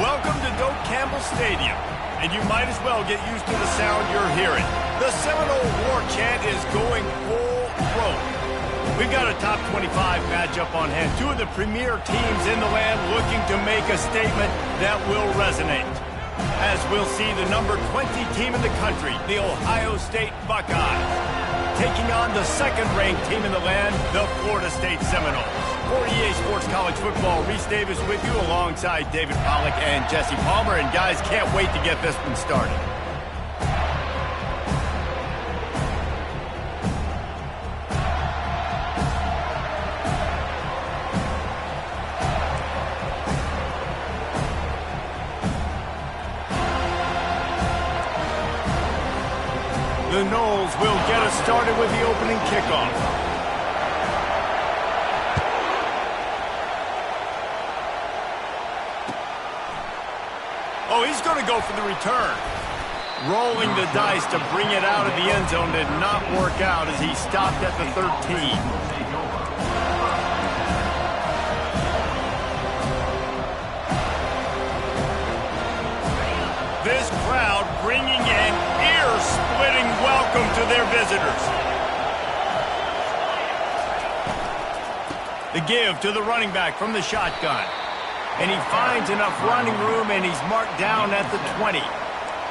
Welcome to Doak Campbell Stadium, and you might as well get used to the sound you're hearing. The Seminole War chant is going full throat. We've got a top 25 matchup on hand. Two of the premier teams in the land looking to make a statement that will resonate. As we'll see the number 20 team in the country, the Ohio State Buckeyes, taking on the second-ranked team in the land, the Florida State Seminoles. For EA Sports College Football, Reese Davis with you alongside David Pollack and Jesse Palmer. And guys, can't wait to get this one started. The Noles will get us started with the opening kickoff. Oh, he's going to go for the return. Rolling the dice to bring it out of the end zone did not work out as he stopped at the 13. This crowd bringing an ear-splitting welcome to their visitors. The give to the running back from the shotgun. And he finds enough running room, and he's marked down at the 20.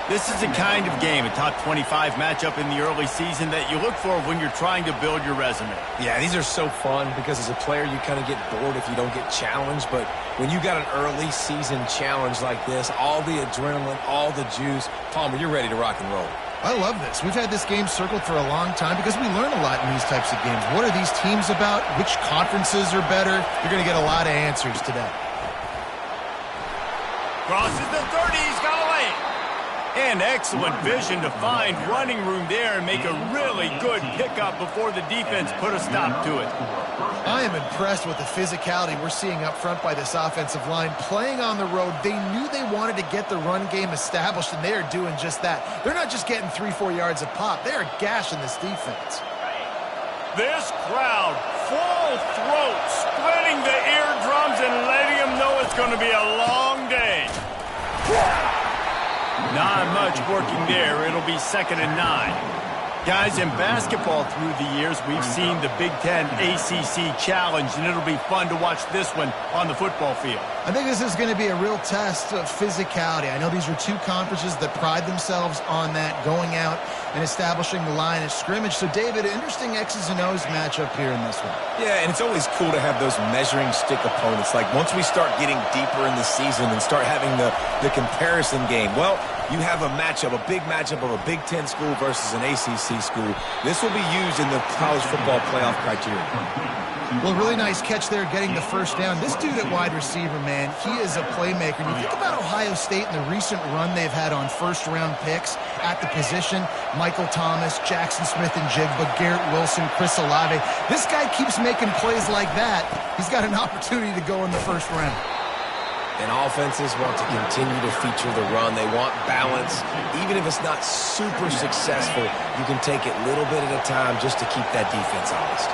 This is the kind of game, a top 25 matchup in the early season, that you look for when you're trying to build your resume. Yeah, these are so fun because as a player, you kind of get bored if you don't get challenged. But when you got an early season challenge like this, all the adrenaline, all the juice, Palmer, you're ready to rock and roll. I love this. We've had this game circled for a long time because we learn a lot in these types of games. What are these teams about? Which conferences are better? You're going to get a lot of answers today. Crosses the 30, he's got a lane. And excellent vision to find running room there and make a really good pickup before the defense put a stop to it. I am impressed with the physicality we're seeing up front by this offensive line. Playing on the road, they knew they wanted to get the run game established, and they are doing just that. They're not just getting 3-4 yards a pop. They are gashing this defense. This crowd, full throat, splitting the eardrums and letting them know it's going to be a long day. Not much working there. It'll be 2nd and 9. Guys, in basketball through the years, we've seen the Big Ten ACC Challenge, and it'll be fun to watch this one on the football field. I think this is going to be a real test of physicality. I know these are two conferences that pride themselves on that, going out and establishing the line of scrimmage. So, David, interesting X's and O's matchup here in this one. Yeah, and it's always cool to have those measuring stick opponents. Like, once we start getting deeper in the season and start having the comparison game, well, you have a matchup, a big matchup of a Big Ten school versus an ACC school. This will be used in the college football playoff criteria. Well, really nice catch there, getting the first down. This dude at wide receiver, man, he is a playmaker. And you think about Ohio State and the recent run they've had on first-round picks at the position. Michael Thomas, Jackson Smith and Jigba, Garrett Wilson, Chris Olave. This guy keeps making plays like that. He's got an opportunity to go in the first round. And offenses want to continue to feature the run. They want balance. Even if it's not super successful, you can take it little bit at a time just to keep that defense honest.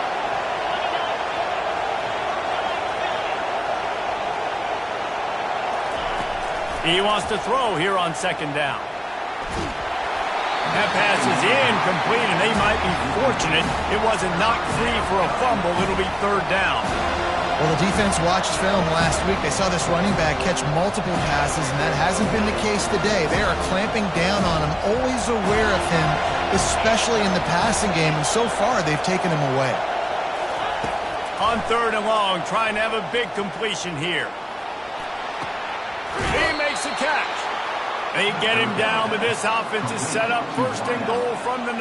He wants to throw here on 2nd down. That pass is incomplete, and they might be fortunate it wasn't knocked free for a fumble. It'll be 3rd down. Well, the defense watched film last week. They saw this running back catch multiple passes, and that hasn't been the case today. They are clamping down on him, always aware of him, especially in the passing game, and so far they've taken him away. On 3rd and long, trying to have a big completion here. He makes a catch. They get him down, but this offense is set up 1st and goal from the 9.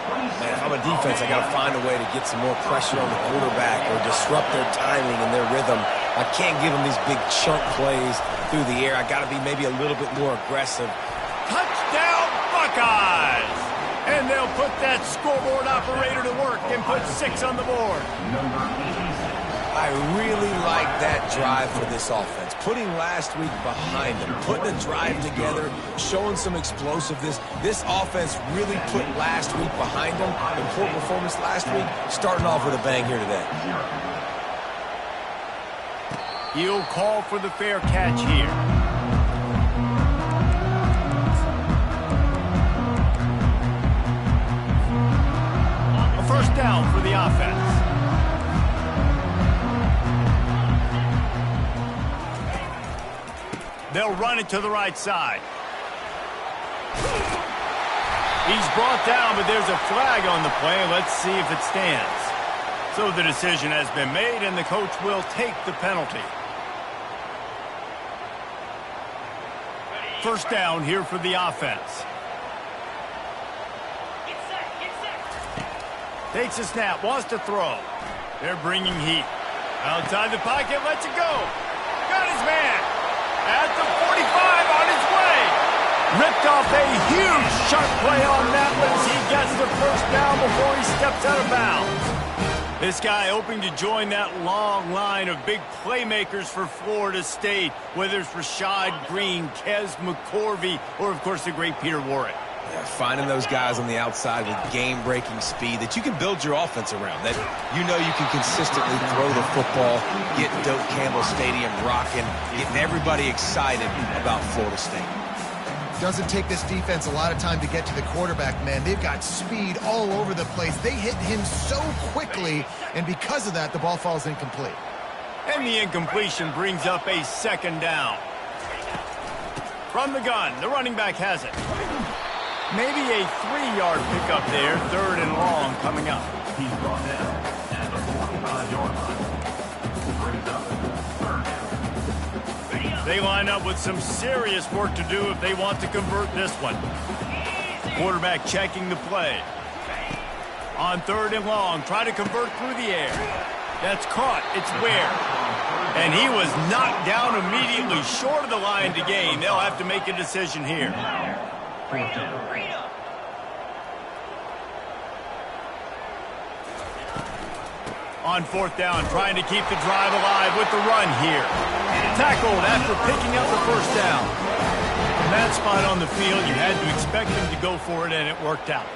Man, if I'm a defense, I got to find a way to get some more pressure on the quarterback or disrupt their timing and their rhythm. I can't give them these big chunk plays through the air. I got to be maybe a little bit more aggressive. Touchdown, Buckeyes! And they'll put that scoreboard operator to work and put 6 on the board. I really like that drive for this offense. Putting last week behind them, putting a drive together, showing some explosiveness. This offense really put last week behind them. The poor performance last week, starting off with a bang here today. He'll call for the fair catch here. down for the offense. They'll run it to the right side. He's brought down, but there's a flag on the play. Let's see if it stands. So the decision has been made, and the coach will take the penalty. First down here for the offense. Takes a snap, wants to throw. They're bringing heat. Outside the pocket, lets it go. Got his man. At the 45 on his way. Ripped off a huge sharp play on that one as he gets the first down before he steps out of bounds. This guy hoping to join that long line of big playmakers for Florida State, whether it's Rashad Green, Kez McCorvey, or, of course, the great Peter Warrick. Yeah, finding those guys on the outside with game-breaking speed that you can build your offense around, that you know you can consistently throw the football, get Doak Campbell Stadium rocking, getting everybody excited about Florida State. Doesn't take this defense a lot of time to get to the quarterback, man. They've got speed all over the place. They hit him so quickly, and because of that, the ball falls incomplete. And the incompletion brings up a second down. From the gun, the running back has it. Maybe a 3-yard pickup there, third and long coming up. He's brought down at the 45-yard line. Brings up third. They line up with some serious work to do if they want to convert this one. Quarterback checking the play. On third and long, try to convert through the air. That's caught. It's Ware. And he was knocked down immediately short of the line to gain. They'll have to make a decision here. On fourth down, trying to keep the drive alive with the run here. Tackled after picking up the first down. From that spot on the field, you had to expect him to go for it, and it worked out.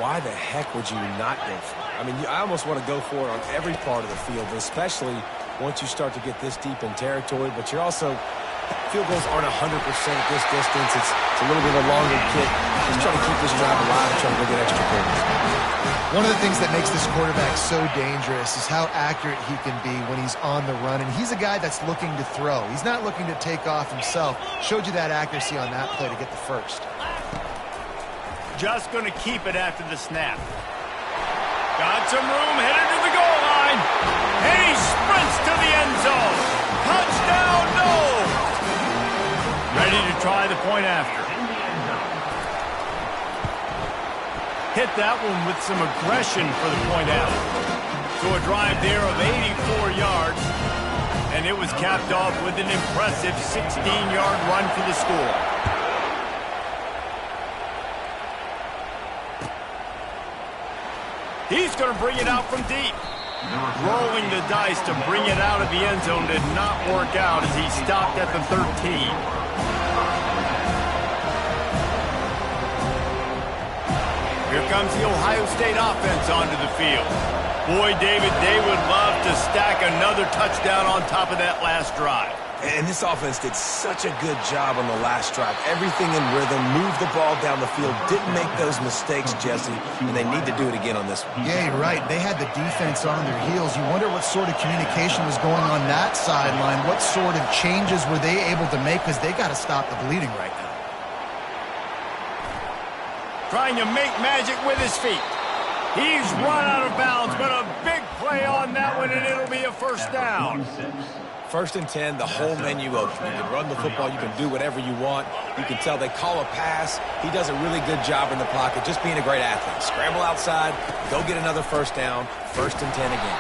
Why the heck would you not go for it? I mean, I almost want to go for it on every part of the field, but especially once you start to get this deep in territory. But you're also, field goals aren't 100% at this distance. It's a little bit of a longer kick. Just trying to keep this drive alive and trying to go get extra points. One of the things that makes this quarterback so dangerous is how accurate he can be when he's on the run. And he's a guy that's looking to throw. He's not looking to take off himself. Showed you that accuracy on that play to get the first. Just going to keep it after the snap. Got some room, headed to the goal line. And he sprints to the end zone. Touchdown, no! Ready to try the point after. Hit that one with some aggression for the point out. So a drive there of 84 yards. And it was capped off with an impressive 16-yard run for the score. He's going to bring it out from deep. Rolling the dice to bring it out of the end zone did not work out as he stopped at the 13. Here comes the Ohio State offense onto the field. Boy, David, they would love to stack another touchdown on top of that last drive. And this offense did such a good job on the last drive. Everything in rhythm, moved the ball down the field, didn't make those mistakes, Jesse, and they need to do it again on this one. Yeah, you're right. They had the defense on their heels. You wonder what sort of communication was going on that sideline. What sort of changes were they able to make, because they got to stop the bleeding right now. Trying to make magic with his feet. He's run out of bounds, but a big play on that one, and it'll be a first down. First and 10, the whole menu open. You can run the football. You can do whatever you want. You can tell they call a pass. He does a really good job in the pocket, just being a great athlete. Scramble outside, go get another first down, first and 10 again.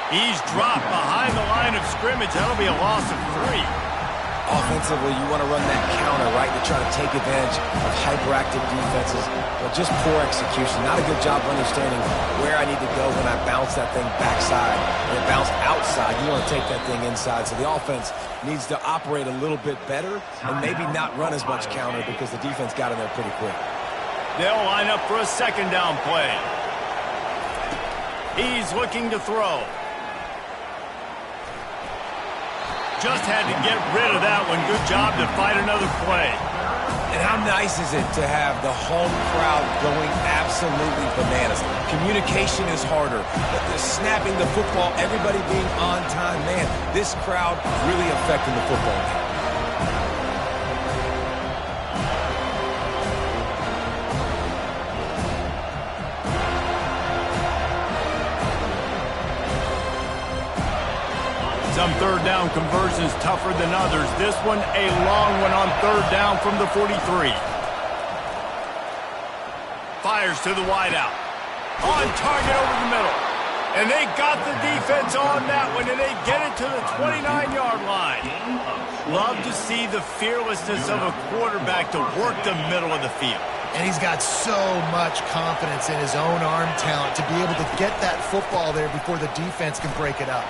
He's dropped behind the line of scrimmage. That'll be a loss of 3. Offensively, you want to run that counter, right, to try to take advantage of hyperactive defenses, but just poor execution. Not a good job understanding where I need to go when I bounce that thing backside. When it bounced outside, you want to take that thing inside. So the offense needs to operate a little bit better and maybe not run as much counter because the defense got in there pretty quick. They'll line up for a second down play. He's looking to throw. Just had to get rid of that one. Good job to fight another play. And how nice is it to have the home crowd going absolutely bananas? Communication is harder. The snapping the football, everybody being on time. Man, this crowd really affecting the football game. Some third down conversions tougher than others. This one, a long one on third down from the 43. Fires to the wideout. On target over the middle. And they got the defense on that one, and they get it to the 29-yard line. Love to see the fearlessness of a quarterback to work the middle of the field. And he's got so much confidence in his own arm talent to be able to get that football there before the defense can break it up.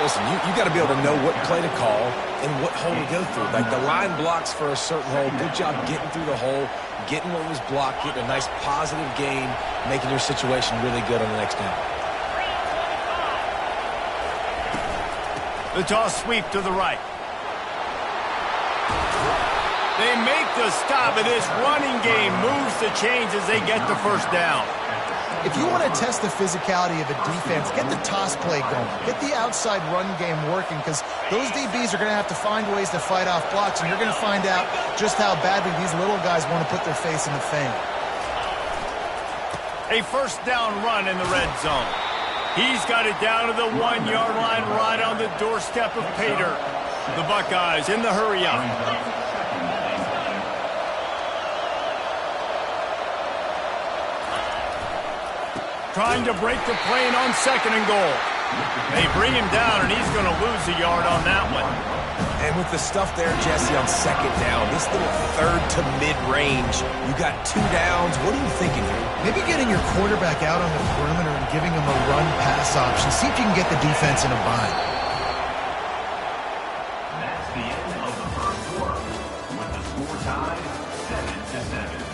Listen, you got to be able to know what play to call and what hole to go through. Like the line blocks for a certain hole. Good job getting through the hole, getting what was blocked, getting a nice positive gain, making your situation really good on the next down. The toss sweep to the right. They make the stop, and this running game moves the chains as they get the first down. If you want to test the physicality of a defense, get the toss play going. Get the outside run game working, because those DBs are going to have to find ways to fight off blocks, and you're going to find out just how badly these little guys want to put their face in the fame. A first down run in the red zone. He's got it down to the 1-yard line right on the doorstep of Pater. The Buckeyes in the hurry up. Trying to break the plane on 2nd and goal. They bring him down, and he's going to lose a yard on that one. And with the stuff there, Jesse, on 2nd down, this little third to mid-range, you got 2 downs. What are you thinking here? Maybe getting your quarterback out on the perimeter and giving him a run-pass option. See if you can get the defense in a bind. That's the end of the first quarter, with the score tied 7-7.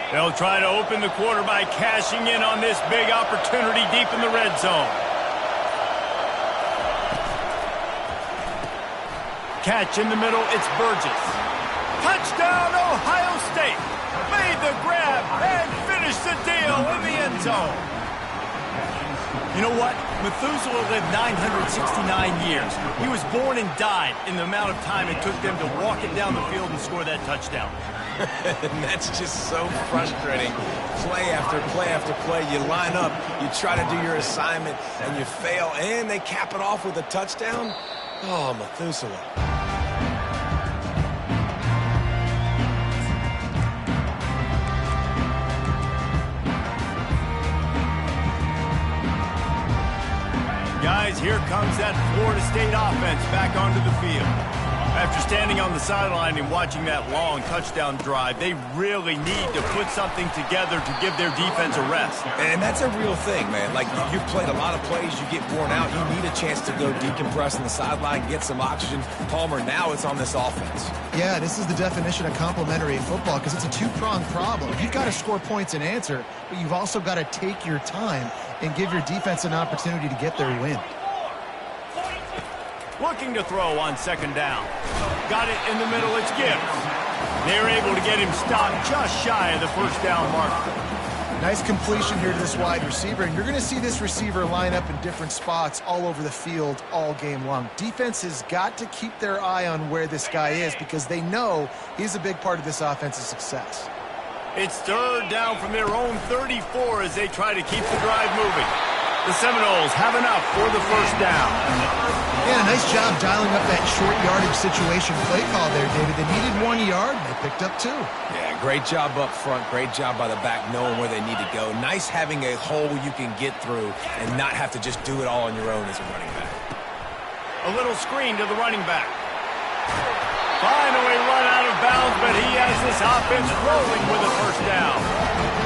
They'll try to open the quarter by cashing in on this big opportunity deep in the red zone. Catch in the middle, it's Burgess. Touchdown, Ohio State. Made the grab and finished the deal in the end zone. You know what? Methuselah lived 969 years. He was born and died in the amount of time it took them to walk it down the field and score that touchdown. And that's just so frustrating. Play after play after play. You line up, you try to do your assignment, and you fail, and they cap it off with a touchdown? Oh, Methuselah. Guys, here comes that Florida State offense back onto the field. After standing on the sideline and watching that long touchdown drive, they really need to put something together to give their defense a rest. And that's a real thing, man. Like, you've played a lot of plays, you get worn out, you need a chance to go decompress on the sideline, get some oxygen. Palmer, now it's on this offense. Yeah, this is the definition of complementary football, because it's a two-pronged problem. You've got to score points and answer, but you've also got to take your time and give your defense an opportunity to get their win. Looking to throw on 2nd down. Got it in the middle, it's Gibbs. They're able to get him stopped just shy of the first down marker. Nice completion here to this wide receiver, and you're going to see this receiver line up in different spots all over the field all game long. Defense has got to keep their eye on where this guy is, because they know he's a big part of this offense's success. It's 3rd down from their own 34 as they try to keep the drive moving. The Seminoles have enough for the first down. Yeah, nice job dialing up that short yardage situation play call there, David. They needed 1 yard, and they picked up 2. Yeah, great job up front. Great job by the back knowing where they need to go. Nice having a hole you can get through and not have to just do it all on your own as a running back. A little screen to the running back. Finally run out of bounds, but he has this offense rolling with a first down.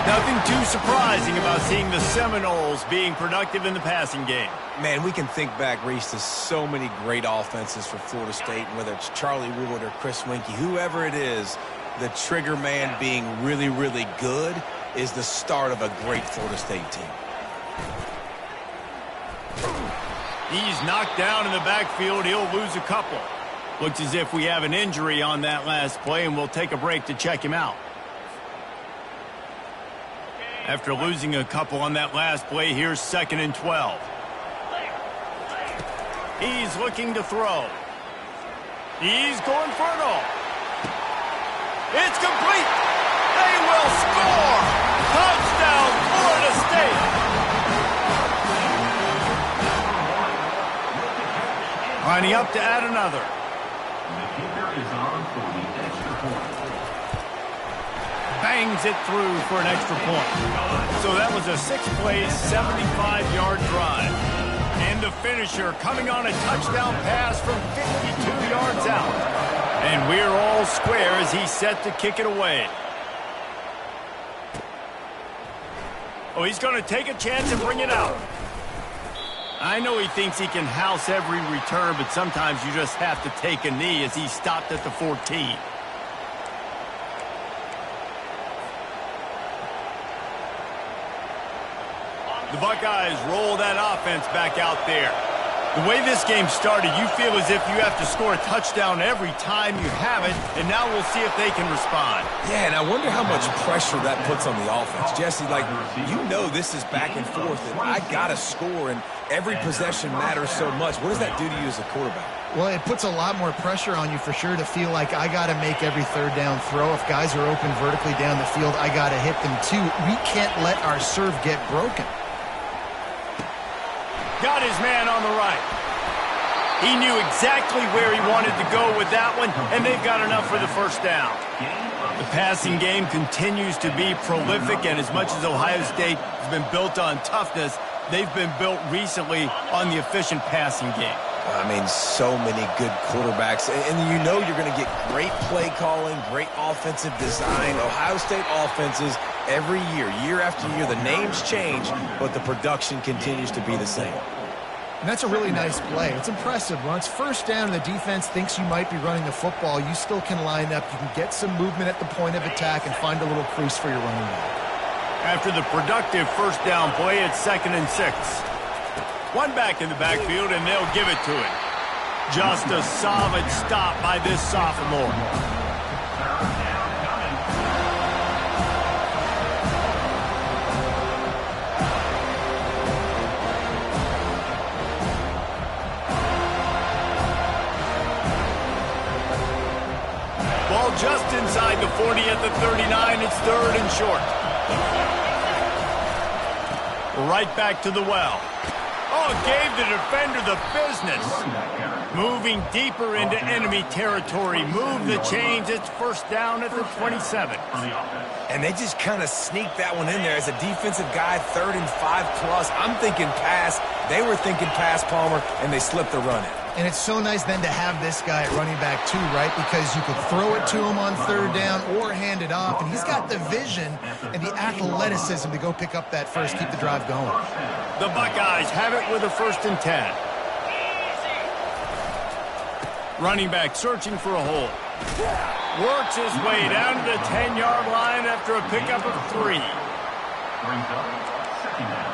Nothing too surprising about seeing the Seminoles being productive in the passing game. Man, we can think back, Reese, to so many great offenses for Florida State, and whether it's Charlie Wood or Chris Winkie, whoever it is, the trigger man being really, really good is the start of a great Florida State team. He's knocked down in the backfield. He'll lose a couple. Looks as if we have an injury on that last play, and we'll take a break to check him out. After losing a couple on that last play, here's 2nd and 12. He's looking to throw. He's going for it all. It's complete. They will score. Touchdown, Florida State. Lining up to add another. The kicker is on for the extra point. Bangs it through for an extra point. So that was a 6-play, 75-yard drive. And the finisher coming on a touchdown pass from 52 yards out. And we're all square as he's set to kick it away. Oh, he's going to take a chance and bring it out. I know he thinks he can house every return, but sometimes you just have to take a knee as he stopped at the 14. The Buckeyes roll that offense back out there. The way this game started, you feel as if you have to score a touchdown every time you have it, and now we'll see if they can respond. Yeah, and I wonder how much pressure that puts on the offense. Jesse, like, you know this is back and forth, and I got to score, and every possession matters so much. What does that do to you as a quarterback? Well, it puts a lot more pressure on you for sure to feel like I got to make every third down throw. If guys are open vertically down the field, I got to hit them too. We can't let our serve get broken. Got his man on the right. He knew exactly where he wanted to go with that one, and they've got enough for the first down. The passing game continues to be prolific, and as much as Ohio State has been built on toughness, they've been built recently on the efficient passing game. I mean, so many good quarterbacks, and you know you're going to get great play calling, great offensive design. Ohio State offenses every year, year after year, the names change, but the production continues to be the same. And that's a really nice play. It's impressive. Once first down and the defense thinks you might be running the football, you still can line up. You can get some movement at the point of attack and find a little crease for your running back. After the productive first down play, it's 2nd and 6. One back in the backfield, and they'll give it to him. Just a solid stop by this sophomore. Ball just inside the 40 at the 39. It's 3rd and short. Right back to the well. Oh, gave the defender the business. Moving deeper into enemy territory. Move the chains. It's first down at the 27. And they just kind of sneaked that one in there as a defensive guy, 3rd and 5+. I'm thinking pass. They were thinking pass, Palmer, and they slipped the run in. And it's so nice then to have this guy at running back too, right? Because you could throw it to him on 3rd down or hand it off, and he's got the vision and the athleticism to go pick up that first, keep the drive going. The Buckeyes have it with a 1st and 10. Running back searching for a hole. Works his way down to the 10-yard line after a pickup of 3. Brings up 2nd down.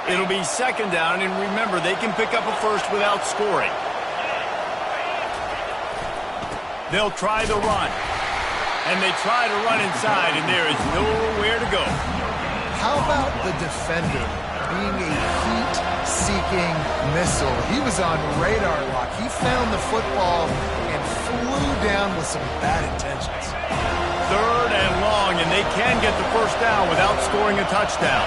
It'll be 2nd down, and remember, they can pick up a first without scoring. They'll try the run. And they try to run inside, and there is nowhere to go. How about the defender being a heat-seeking missile? He was on radar lock. He found the football and flew down with some bad intentions. 3rd and long, and they can get the first down without scoring a touchdown.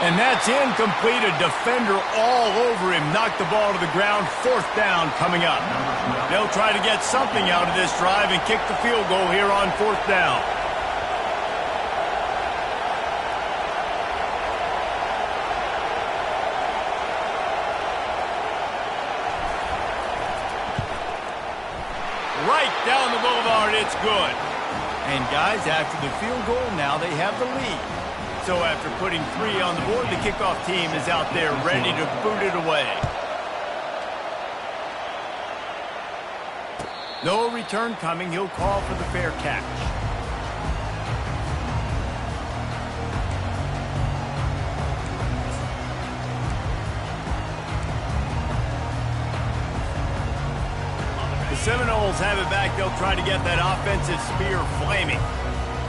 And that's incomplete. A defender all over him. Knocked the ball to the ground. 4th down coming up. They'll try to get something out of this drive and kick the field goal here on 4th down. Down the boulevard, it's good. And guys, after the field goal, now they have the lead. So after putting 3 on the board, the kickoff team is out there ready to boot it away. No return coming. He'll call for the fair catch. The Seminoles have it back. They'll try to get that offensive spear flaming.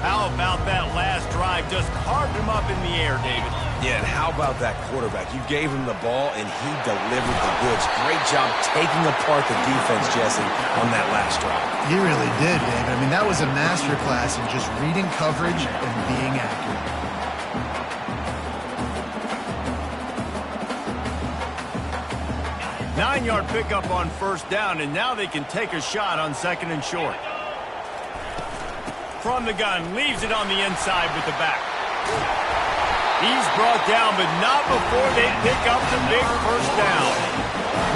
How about that last drive? Just carved him up in the air, David. Yeah, and how about that quarterback? You gave him the ball, and he delivered the goods. Great job taking apart the defense, Jesse, on that last drive. He really did, David. I mean, that was a masterclass in just reading coverage and being accurate. Nine-yard pickup on first down, and now they can take a shot on 2nd and short. From the gun, leaves it on the inside with the back. He's brought down, but not before they pick up the big first down.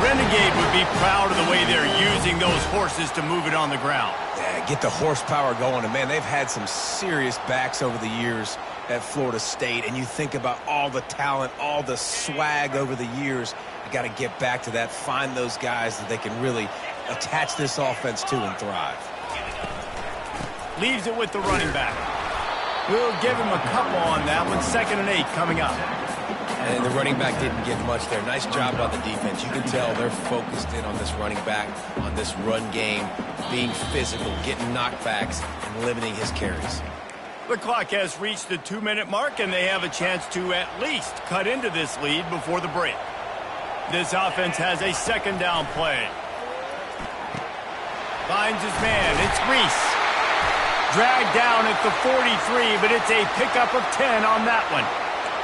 Renegade would be proud of the way they're using those horses to move it on the ground. Yeah, get the horsepower going. And, man, they've had some serious backs over the years at Florida State. And you think about all the talent, all the swag over the years. You got to get back to that, find those guys that they can really attach this offense to and thrive. Leaves it with the running back. We'll give him a couple on that one. 2nd and 8 coming up. And the running back didn't get much there. Nice job by the defense. You can tell they're focused in on this running back, on this run game, being physical, getting knockbacks, and limiting his carries. The clock has reached the 2-minute mark, and they have a chance to at least cut into this lead before the break. This offense has a 2nd down play. Finds his man. It's Reese. Dragged down at the 43, but it's a pickup of 10 on that one.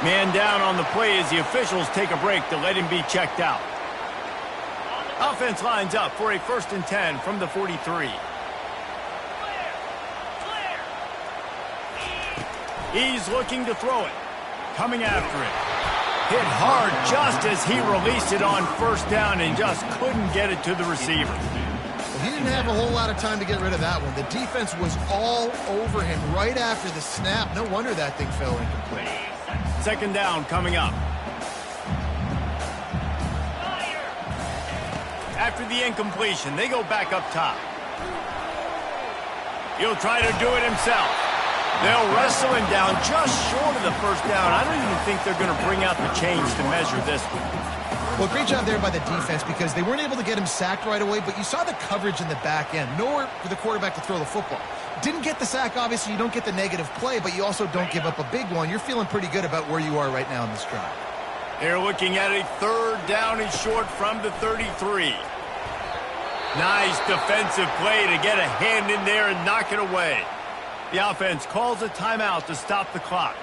Man down on the play as the officials take a break to let him be checked out. Offense lines up for a 1st and 10 from the 43. He's looking to throw it. Coming after it. Hit hard just as he released it on first down and just couldn't get it to the receiver. He didn't have a whole lot of time to get rid of that one. The defense was all over him right after the snap. No wonder that thing fell incomplete. 2nd down coming up. After the incompletion, they go back up top. He'll try to do it himself. They'll wrestle him down just short of the first down. I don't even think they're going to bring out the chains to measure this one. Well, great job there by the defense because they weren't able to get him sacked right away, but you saw the coverage in the back end. Nowhere for the quarterback to throw the football. Didn't get the sack, obviously. You don't get the negative play, but you also don't give up a big one. You're feeling pretty good about where you are right now in this drive. They're looking at a 3rd down and short from the 33. Nice defensive play to get a hand in there and knock it away. The offense calls a timeout to stop the clock.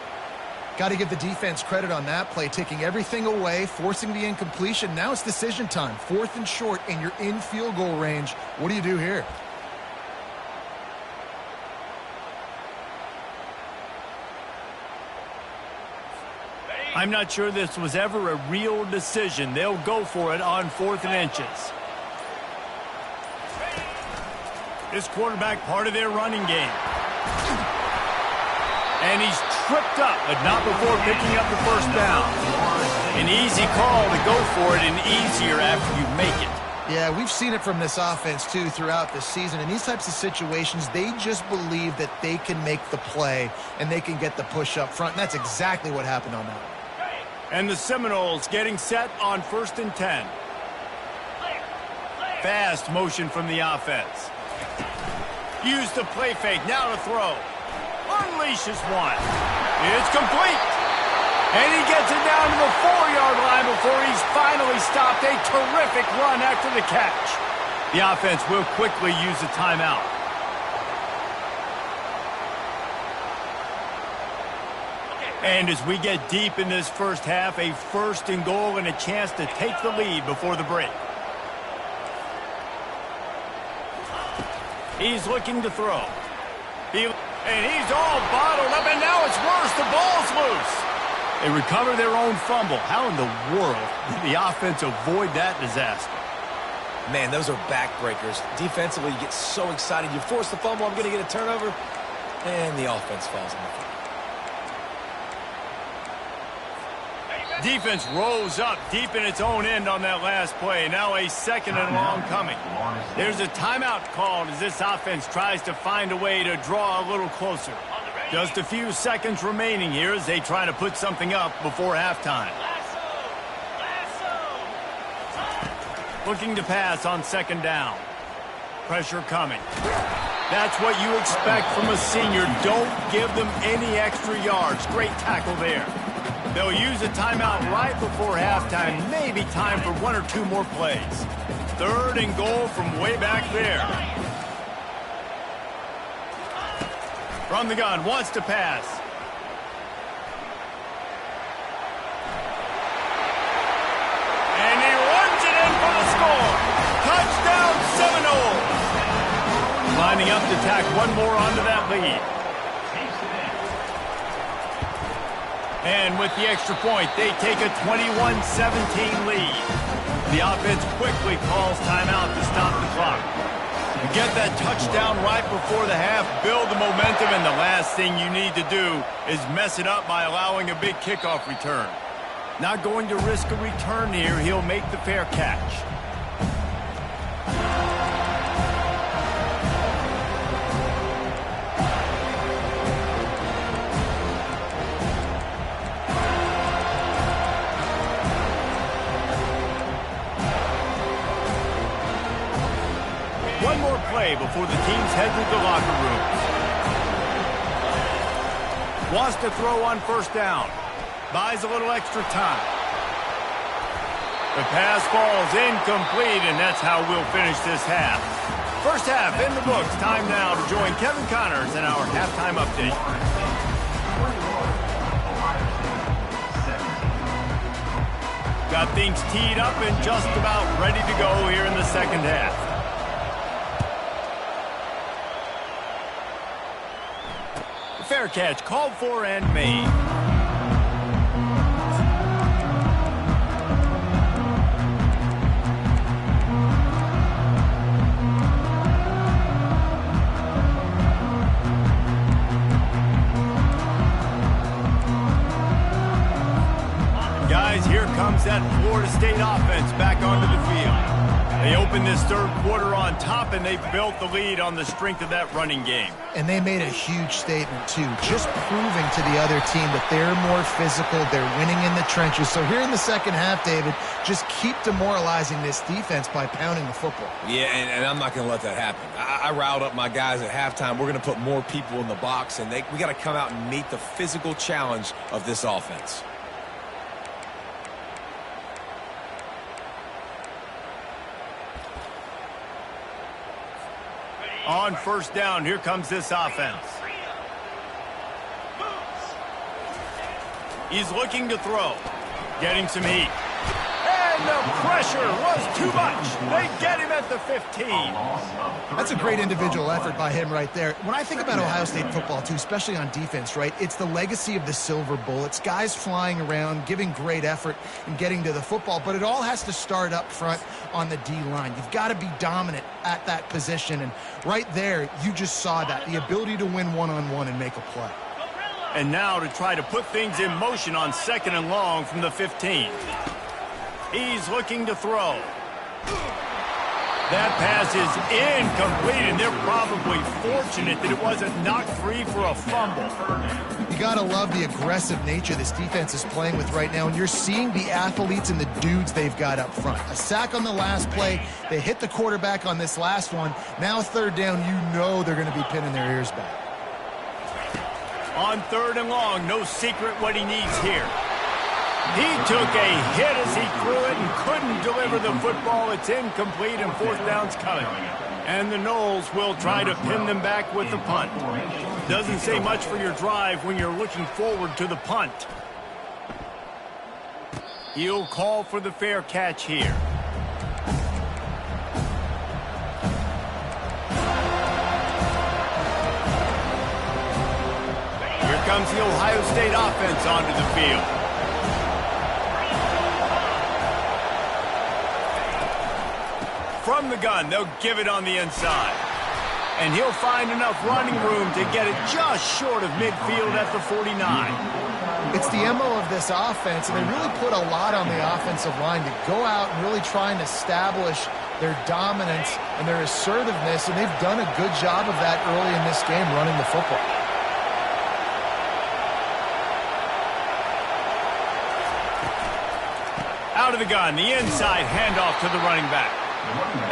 Got to give the defense credit on that play, taking everything away, forcing the incompletion. Now it's decision time. 4th and short, and you're in field goal range. What do you do here? I'm not sure this was ever a real decision. They'll go for it on 4th and inches. This quarterback part of their running game. And he's tripped up, but not before picking up the first down. An easy call to go for it and easier after you make it. Yeah, we've seen it from this offense, too, throughout the season. In these types of situations, they just believe that they can make the play and they can get the push up front, and that's exactly what happened on that one. And the Seminoles getting set on 1st and 10. Fast motion from the offense. Use the play fake, now to throw. Unleashes one. It's complete. And he gets it down to the 4-yard line before he's finally stopped. A terrific run after the catch. The offense will quickly use a timeout. And as we get deep in this first half, a 1st and goal and a chance to take the lead before the break. He's looking to throw. And he's all bottled up, and now it's worse. The ball's loose. They recover their own fumble. How in the world did the offense avoid that disaster? Man, those are backbreakers. Defensively, you get so excited. You force the fumble, I'm going to get a turnover, and the offense falls on the field. Defense rose up deep in its own end on that last play. Now a second and long coming. There's a timeout called as this offense tries to find a way to draw a little closer. Just a few seconds remaining here as they try to put something up before halftime. Looking to pass on second down. Pressure coming. That's what you expect from a senior. Don't give them any extra yards. Great tackle there. They'll use a timeout right before halftime. Maybe time for one or two more plays. Third and goal from way back there. From the gun, wants to pass. And he runs it in for the score. Touchdown Seminoles. Lining up to tack one more onto that lead. And with the extra point, they take a 21-17 lead. The offense quickly calls timeout to stop the clock. You get that touchdown right before the half, build the momentum, and the last thing you need to do is mess it up by allowing a big kickoff return. Not going to risk a return here. He'll make the fair catch. One more play before the teams head to the locker rooms. Wants to throw on first down. Buys a little extra time. The pass falls incomplete, and that's how we'll finish this half. First half in the books. Time now to join Kevin Connors in our halftime update. Got things teed up and just about ready to go here in the second half. Fair catch called for and made. Guys, here comes that Florida State offense back onto the field. They opened this third quarter on top, and they built the lead on the strength of that running game. And they made a huge statement, too, just proving to the other team that they're more physical, they're winning in the trenches. So here in the second half, David, just keep demoralizing this defense by pounding the football. Yeah, and I'm not going to let that happen. I riled up my guys at halftime. We're going to put more people in the box, and we got to come out and meet the physical challenge of this offense. On first down, here comes this offense. He's looking to throw. Getting some heat. And the pressure was too much. They get him at the 15. That's a great individual effort by him right there. When I think about Ohio State football, too, especially on defense, right, it's the legacy of the Silver Bullets, guys flying around, giving great effort and getting to the football, but it all has to start up front on the D-line. You've got to be dominant at that position, and right there, you just saw that, the ability to win one-on-one and make a play. And now to try to put things in motion on second and long from the 15. He's looking to throw. That pass is incomplete, and they're probably fortunate that it wasn't knocked free for a fumble. You got to love the aggressive nature this defense is playing with right now, and you're seeing the athletes and the dudes they've got up front. A sack on the last play. They hit the quarterback on this last one. Now third down, you know they're going to be pinning their ears back. On third and long, no secret what he needs here. He took a hit as he threw it and couldn't deliver the football. It's incomplete, and fourth down's coming. And the Noles will try to pin them back with the punt. Doesn't say much for your drive when you're looking forward to the punt. He'll call for the fair catch here. Here comes the Ohio State offense onto the field. From the gun, they'll give it on the inside. And he'll find enough running room to get it just short of midfield at the 49. It's the MO of this offense, and they really put a lot on the offensive line to go out and really try and establish their dominance and their assertiveness, and they've done a good job of that early in this game running the football. Out of the gun, the inside handoff to the running back.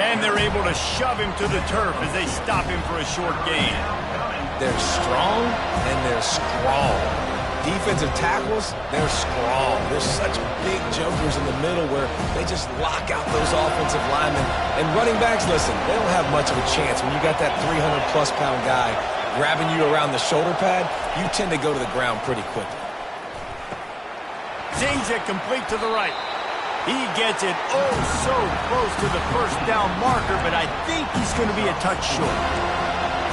And they're able to shove him to the turf as they stop him for a short gain. They're strong and they're strong. Defensive tackles, they're strong. They're such big jokers in the middle where they just lock out those offensive linemen. And running backs, listen, they don't have much of a chance. When you got that 300-plus pound guy grabbing you around the shoulder pad, you tend to go to the ground pretty quickly. Zings it complete to the right. He gets it oh so close to the first down marker, but I think he's going to be a touch short.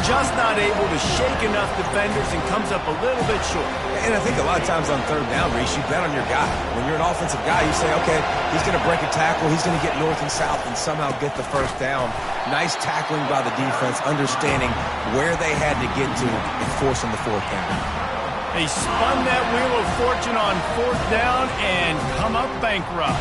Just not able to shake enough defenders and comes up a little bit short. And I think a lot of times on third down, Reese, you bet on your guy. When you're an offensive guy, you say, okay, he's going to break a tackle, he's going to get north and south and somehow get the first down. Nice tackling by the defense, understanding where they had to get to and forcing the fourth down. They spun that wheel of fortune on fourth down and come up bankrupt.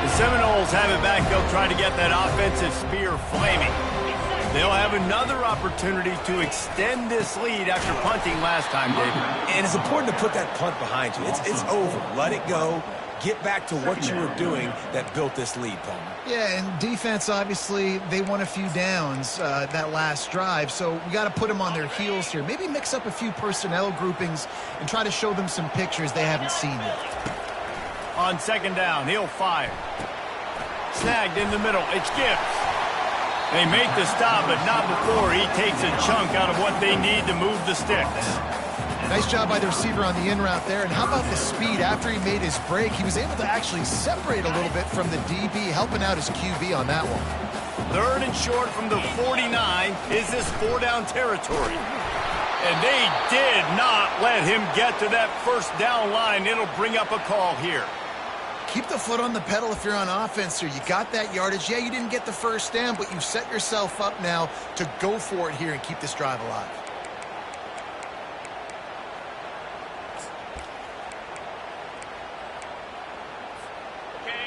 The Seminoles have it back. They'll try to get that offensive spear flaming. They'll have another opportunity to extend this lead after punting last time, David. And it's important to put that punt behind you. It's over. Let it go. Get back to what you were doing that built this lead, Palmer. Yeah, and defense, obviously, they won a few downs that last drive, so we got to put them on their heels here. Maybe mix up a few personnel groupings and try to show them some pictures they haven't seen yet. On second down, he'll fire. Snagged in the middle. It's Gibbs. They make the stop, but not before he takes a chunk out of what they need to move the sticks. Nice job by the receiver on the in route there. And how about the speed? After he made his break, he was able to actually separate a little bit from the DB, helping out his QB on that one. Third and short from the 49 is this four-down territory. And they did not let him get to that first down line. It'll bring up a call here. Keep the foot on the pedal if you're on offense here. You got that yardage. Yeah, you didn't get the first down, but you set yourself up now to go for it here and keep this drive alive.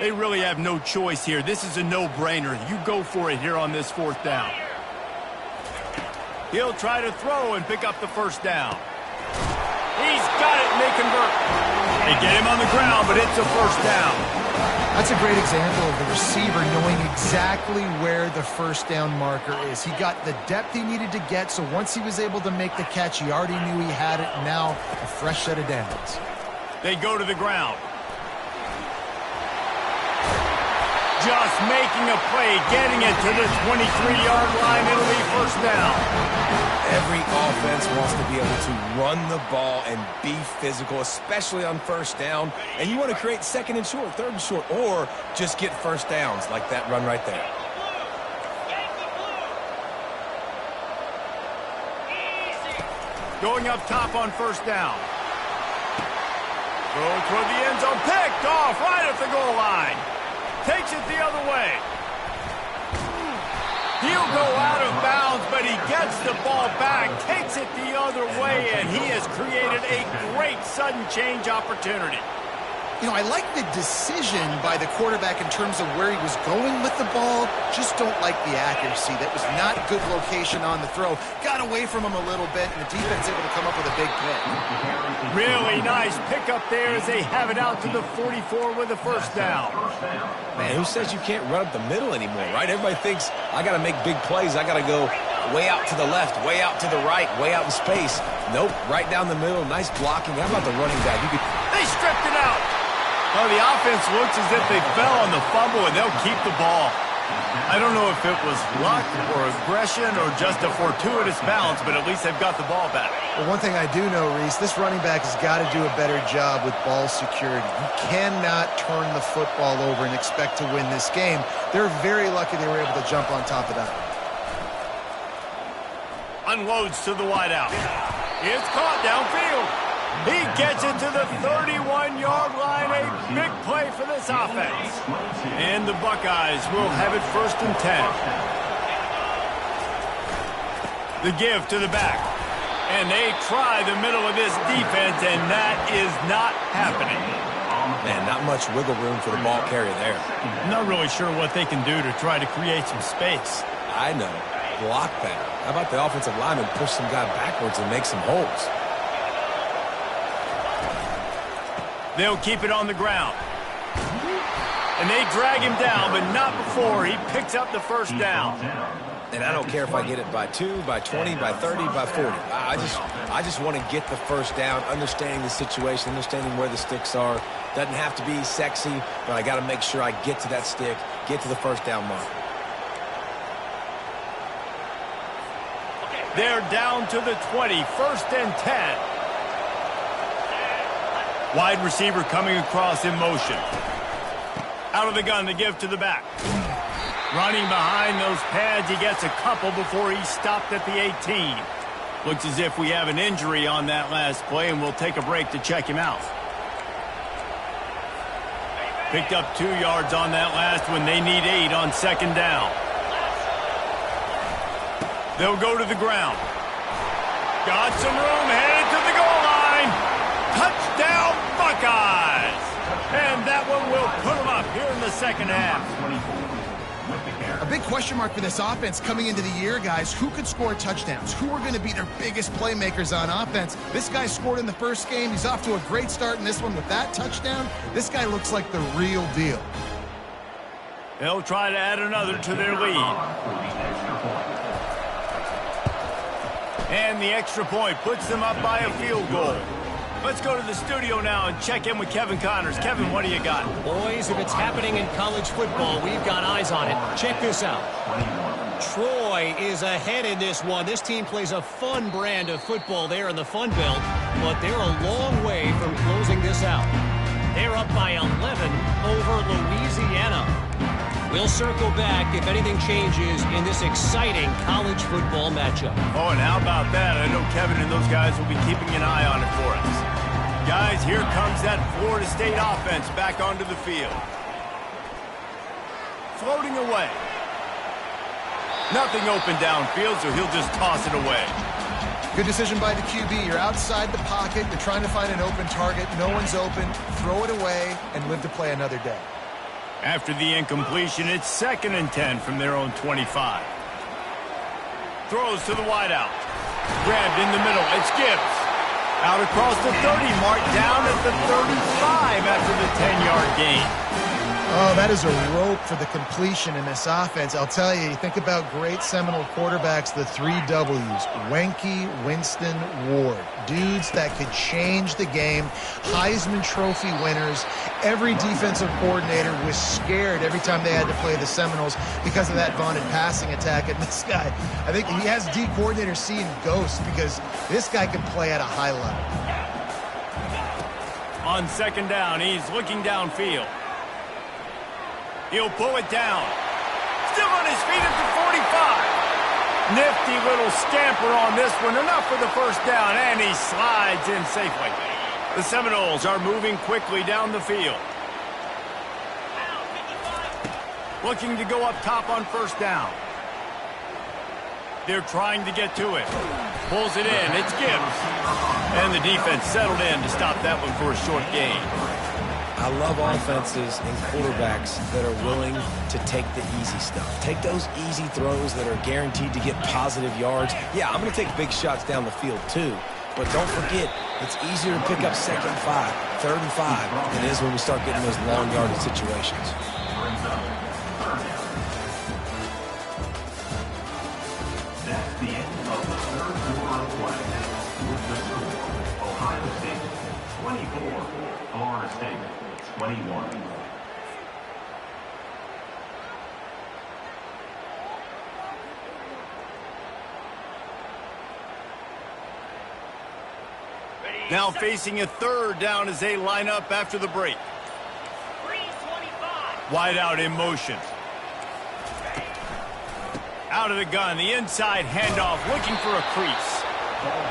They really have no choice here. This is a no-brainer. You go for it here on this fourth down. He'll try to throw and pick up the first down. He's got it, and they convert. They get him on the ground, but it's a first down. That's a great example of the receiver knowing exactly where the first down marker is. He got the depth he needed to get, so once he was able to make the catch, he already knew he had it. Now a fresh set of downs. They go to the ground. Just making a play, getting it to the 23-yard line. It'll be first down. Every offense wants to be able to run the ball and be physical, especially on first down. And you want to create second and short, third and short, or just get first downs like that run right there. Going up top on first down. Throw toward the end zone. Picked off right at the goal line. Takes it the other way. He'll go out of bounds, but he gets the ball back, takes it the other way, and he has created a great sudden change opportunity. You know, I like the decision by the quarterback in terms of where he was going with the ball. Just don't like the accuracy. That was not good location on the throw. Got away from him a little bit, and the defense able to come up with a big pick. Really nice pickup there as they have it out to the 44 with a first down. Man, who says you can't run up the middle anymore, right? Everybody thinks, I got to make big plays. I got to go way out to the left, way out to the right, way out in space. Nope, right down the middle. Nice blocking. How about the running back? They stripped it out. Well, the offense looks as if they fell on the fumble, and they'll keep the ball. I don't know if it was luck or aggression or just a fortuitous bounce, but at least they've got the ball back. Well, one thing I do know, Reese, this running back has got to do a better job with ball security. You cannot turn the football over and expect to win this game. They're very lucky they were able to jump on top of that. Unloads to the wideout. It's caught downfield. He gets it to the 31-yard line. A big play for this offense. And the Buckeyes will have it 1st and 10. The give to the back. And they try the middle of this defense, and that is not happening. Man, not much wiggle room for the ball carrier there. I'm not really sure what they can do to try to create some space. I know. Block that. How about the offensive lineman push some guy backwards and make some holes? They'll keep it on the ground. And they drag him down, but not before he picks up the 1st down. And I don't care if I get it by 2, by 20, by 30, by 40. I just want to get the 1st down, understanding the situation, understanding where the sticks are. Doesn't have to be sexy, but I got to make sure I get to that stick, get to the 1st down mark. They're down to the 20, 1st and 10. Wide receiver coming across in motion. Out of the gun, the give to the back. Running behind those pads, he gets a couple before he stopped at the 18. Looks as if we have an injury on that last play, and we'll take a break to check him out. Picked up 2 yards on that last one. They need 8 on 2nd down. They'll go to the ground. Got some room, headed to the goal line. Touchdown, Buckeyes! And that one will put them up here in the 2nd half. A big question mark for this offense coming into the year, guys. Who could score touchdowns? Who are going to be their biggest playmakers on offense? This guy scored in the 1st game. He's off to a great start in this one with that touchdown. This guy looks like the real deal. They'll try to add another to their lead. And the extra point puts them up by a field goal. Let's go to the studio now and check in with Kevin Connors. Kevin, what do you got? Boys, if it's happening in college football, we've got eyes on it. Check this out. Troy is ahead in this one. This team plays a fun brand of football there in the Fun Belt, but they're a long way from closing this out. They're up by 11 over Louisiana. We'll circle back if anything changes in this exciting college football matchup. Oh, and how about that? I know Kevin and those guys will be keeping an eye on it for us. Guys, here comes that Florida State offense back onto the field. Floating away. Nothing open downfield, so he'll just toss it away. Good decision by the QB. You're outside the pocket. You're trying to find an open target. No one's open. Throw it away and live to play another day. After the incompletion, it's 2nd and 10 from their own 25. Throws to the wideout. Grabbed in the middle. It's Gibbs. Out across the 30 mark, down at the 35 after the 10-yard gain. Oh, that is a rope for the completion in this offense. I'll tell you, you think about great Seminole quarterbacks, the 3 W's. Wenke, Winston, Ward. Dudes that could change the game. Heisman Trophy winners. Every defensive coordinator was scared every time they had to play the Seminoles because of that vaunted passing attack. And this guy, I think he has D coordinators seeing ghosts because this guy can play at a high level. On 2nd down, he's looking downfield. He'll pull it down. Still on his feet at the 45. Nifty little scamper on this one. Enough for the 1st down, and he slides in safely. The Seminoles are moving quickly down the field. Looking to go up top on 1st down. They're trying to get to it. Pulls it in. It's Gibbs. And the defense settled in to stop that one for a short gain. I love offenses and quarterbacks that are willing to take the easy stuff. Take those easy throws that are guaranteed to get positive yards. Yeah, I'm going to take big shots down the field too. But don't forget, it's easier to pick up 2nd and 5, 3rd and 5 than it is when we start getting those long yardage situations. That's the end of the 3rd quarter of play. With the score, Ohio State 24, Florida State 21. Now facing a 3rd down as they line up after the break. Wide out in motion. Out of the gun, the inside handoff, looking for a crease.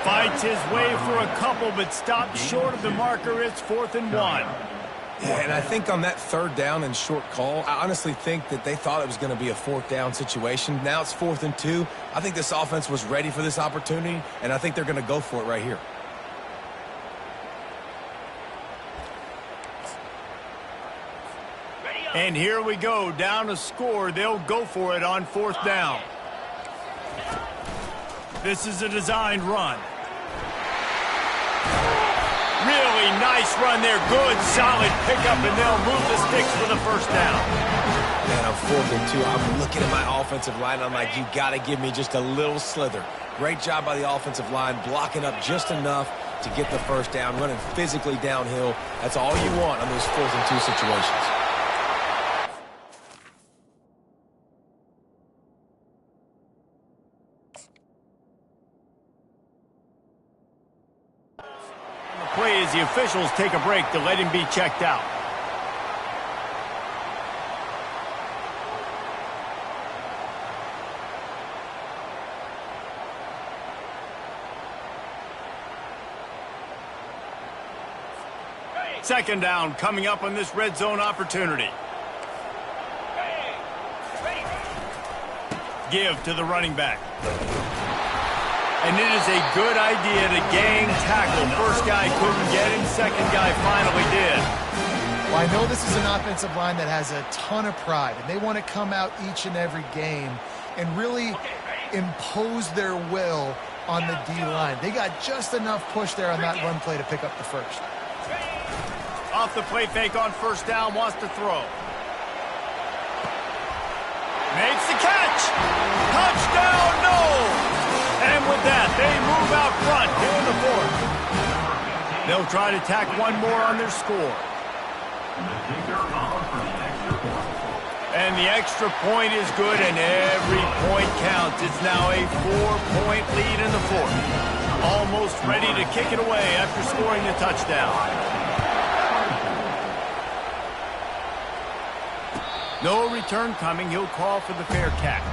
Fights his way for a couple, but stopped short of the marker. It's 4th and 1. Yeah, and I think on that 3rd down and short call, I honestly think that they thought it was going to be a 4th down situation. Now it's 4th and 2. I think this offense was ready for this opportunity, and I think they're going to go for it right here. And here we go, down a score. They'll go for it on 4th down. This is a designed run. Really nice run there. Good, solid pickup, and they'll move the sticks for the 1st down. Man, I'm 4th and 2. I'm looking at my offensive line. I'm like, you got to give me just a little slither. Great job by the offensive line, blocking up just enough to get the 1st down, running physically downhill. That's all you want on those 4th and 2 situations. Play as the officials take a break to let him be checked out. Second down coming up on this red zone opportunity. Give to the running back. And it is a good idea to gang tackle. First guy couldn't get him, second guy finally did. Well, I know this is an offensive line that has a ton of pride, and they want to come out each and every game and really impose their will on the D-line. They got just enough push there on that run play to pick up the 1st. Off the play fake on 1st down, wants to throw. Makes the catch. Touchdown, no! And with that, they move out front here in the 4th. They'll try to tack one more on their score. And the extra point is good, and every point counts. It's now a 4-point lead in the 4th. Almost ready to kick it away after scoring the touchdown. No return coming. He'll call for the fair catch.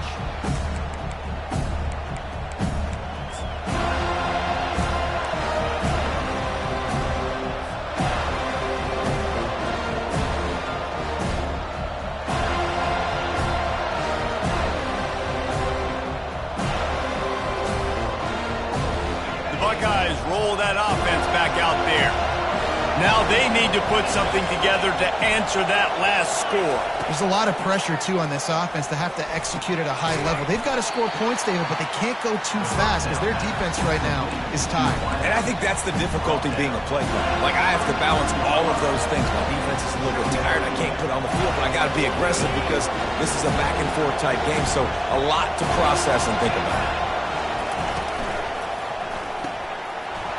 Buckeyes roll that offense back out there. Now they need to put something together to answer that last score. There's a lot of pressure, too, on this offense to have to execute at a high level. They've got to score points, David, but they can't go too fast because their defense right now is tired. And I think that's the difficulty being a play caller. Like, I have to balance all of those things. My defense is a little bit tired. I can't put it on the field, but I got to be aggressive because this is a back-and-forth type game, so a lot to process and think about.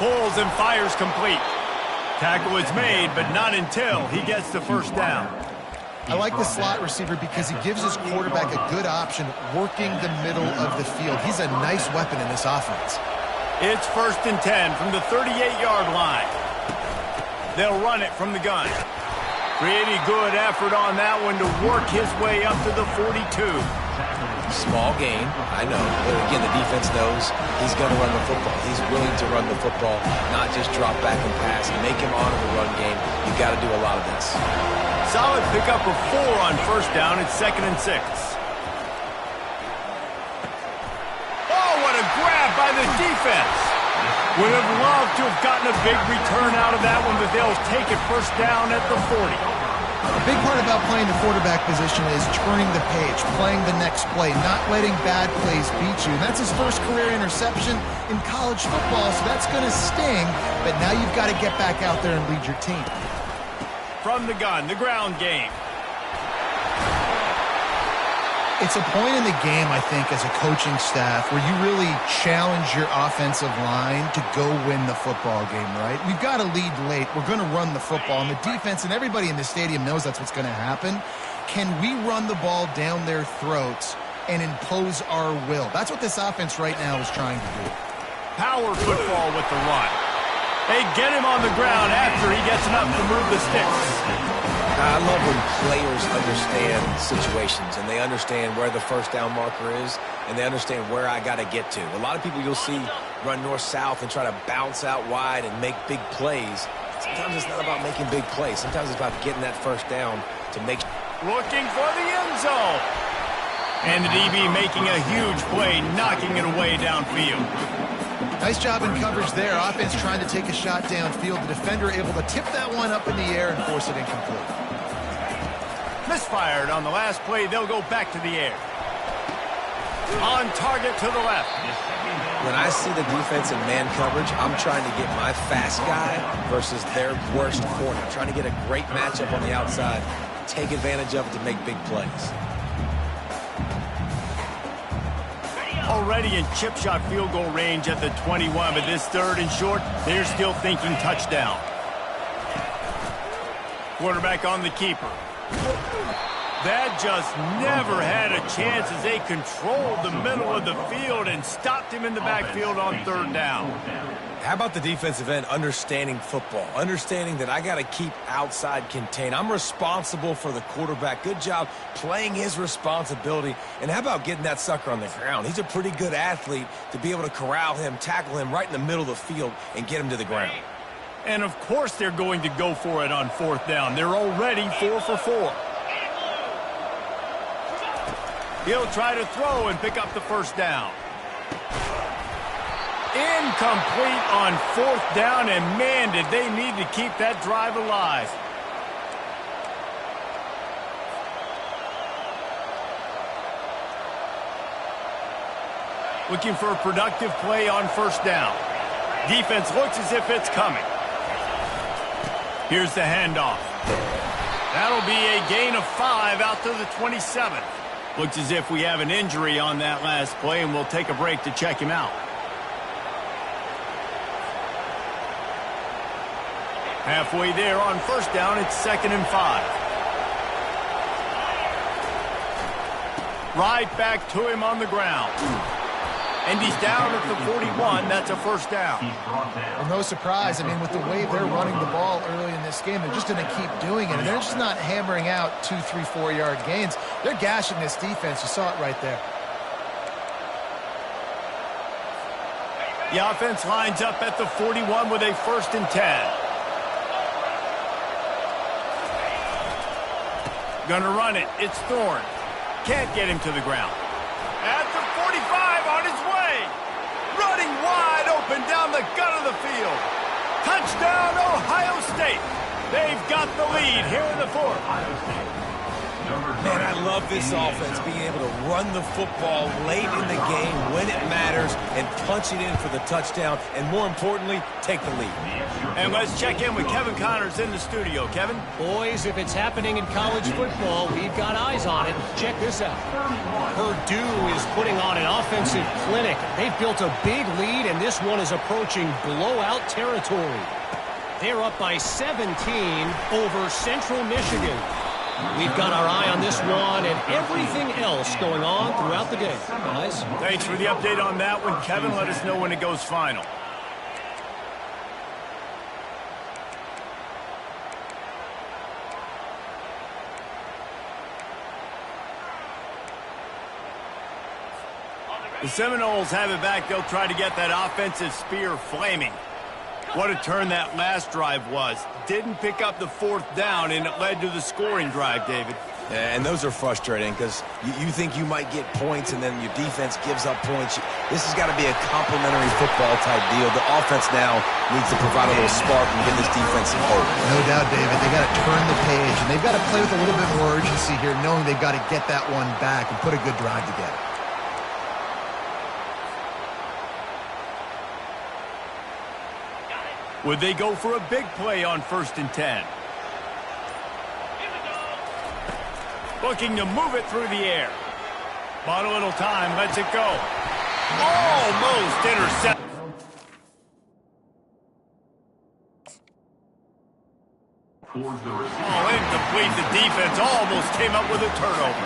Pulls and fires complete. Tackle is made, but not until he gets the 1st down. I like the slot receiver because he gives his quarterback a good option working the middle of the field. He's a nice weapon in this offense. It's 1st and 10 from the 38-yard line. They'll run it from the gun. Pretty good effort on that one to work his way up to the 42. Small gain, I know. But again, the defense knows he's going to run the football. He's willing to run the football, not just drop back and pass and make him honor the run game. You've got to do a lot of this. Solid pickup of 4 on 1st down. It's 2nd and 6. Oh, what a grab by the defense. Would have loved to have gotten a big return out of that one, but they'll take it 1st down at the 40. A big part about playing the quarterback position is turning the page, playing the next play, not letting bad plays beat you. And that's his first career interception in college football, so that's going to sting. But now you've got to get back out there and lead your team. From the gun, the ground game. It's a point in the game, I think, as a coaching staff where you really challenge your offensive line to go win the football game, right? We've got to lead late. We're going to run the football, and the defense and everybody in the stadium knows that's what's going to happen. Can we run the ball down their throats and impose our will? That's what this offense right now is trying to do. Power football with the run. They get him on the ground after he gets enough to move the sticks. I love when players understand situations and they understand where the first down marker is and they understand where I got to get to. A lot of people you'll see run north-south and try to bounce out wide and make big plays. Sometimes it's not about making big plays. Sometimes it's about getting that first down to make. Looking for the end zone. And the DB making a huge play, knocking it away downfield. Nice job in coverage there. Offense trying to take a shot downfield. The defender able to tip that one up in the air and force it incomplete. Misfired on the last play. They'll go back to the air. On target to the left. When I see the defense in man coverage, I'm trying to get my fast guy versus their worst corner. I'm trying to get a great matchup on the outside, take advantage of it to make big plays. Already in chip shot field goal range at the 21, but this third and short, they're still thinking touchdown. Quarterback on the keeper. That just never had a chance as they controlled the middle of the field and stopped him in the backfield on third down. How about the defensive end understanding football, understanding that I got to keep outside contained. I'm responsible for the quarterback. Good job playing his responsibility. And how about getting that sucker on the ground? He's a pretty good athlete to be able to corral him, tackle him right in the middle of the field and get him to the ground. And, of course, they're going to go for it on fourth down. They're already 4 for 4. He'll try to throw and pick up the first down. Incomplete on fourth down, and man, did they need to keep that drive alive. Looking for a productive play on first down. Defense looks as if it's coming. Here's the handoff. That'll be a gain of 5 out to the 27. Looks as if we have an injury on that last play, and we'll take a break to check him out. Halfway there on first down, it's 2nd and 5. Right back to him on the ground. And he's down at the 41. That's a first down. Well, no surprise. I mean, with the way they're running the ball early in this game, they're just going to keep doing it. And they're just not hammering out 2, 3, 4-yard gains. They're gashing this defense. You saw it right there. The offense lines up at the 41 with a 1st and 10. Gonna run it. It's Thorne. Can't get him to the ground. At the 45 on his way. Running wide open down the gut of the field. Touchdown, Ohio State. They've got the lead here in the 4th. Man, I love this offense, being able to run the football late in the game when it matters and punch it in for the touchdown, and more importantly, take the lead. And let's check in with Kevin Connors in the studio. Kevin? Boys, if it's happening in college football, we've got eyes on it. Check this out. Purdue is putting on an offensive clinic. They've built a big lead, and this one is approaching blowout territory. They're up by 17 over Central Michigan. We've got our eye on this one and everything else going on throughout the day. Guys? Thanks for the update on that one, Kevin. Let us know when it goes final. The Seminoles have it back. They'll try to get that offensive spear flaming. What a turn that last drive was. Didn't pick up the 4th down, and it led to the scoring drive, David. And those are frustrating because you think you might get points and then your defense gives up points. This has got to be a complementary football type deal. The offense now needs to provide a little spark and give this defense some hope. No doubt, David. They got to turn the page, and they've got to play with a little bit more urgency here, knowing they've got to get that one back and put a good drive together. Would they go for a big play on 1st and 10? Looking to move it through the air. Bought a little time, lets it go. Almost intercepted. Oh, incomplete. The defense almost came up with a turnover.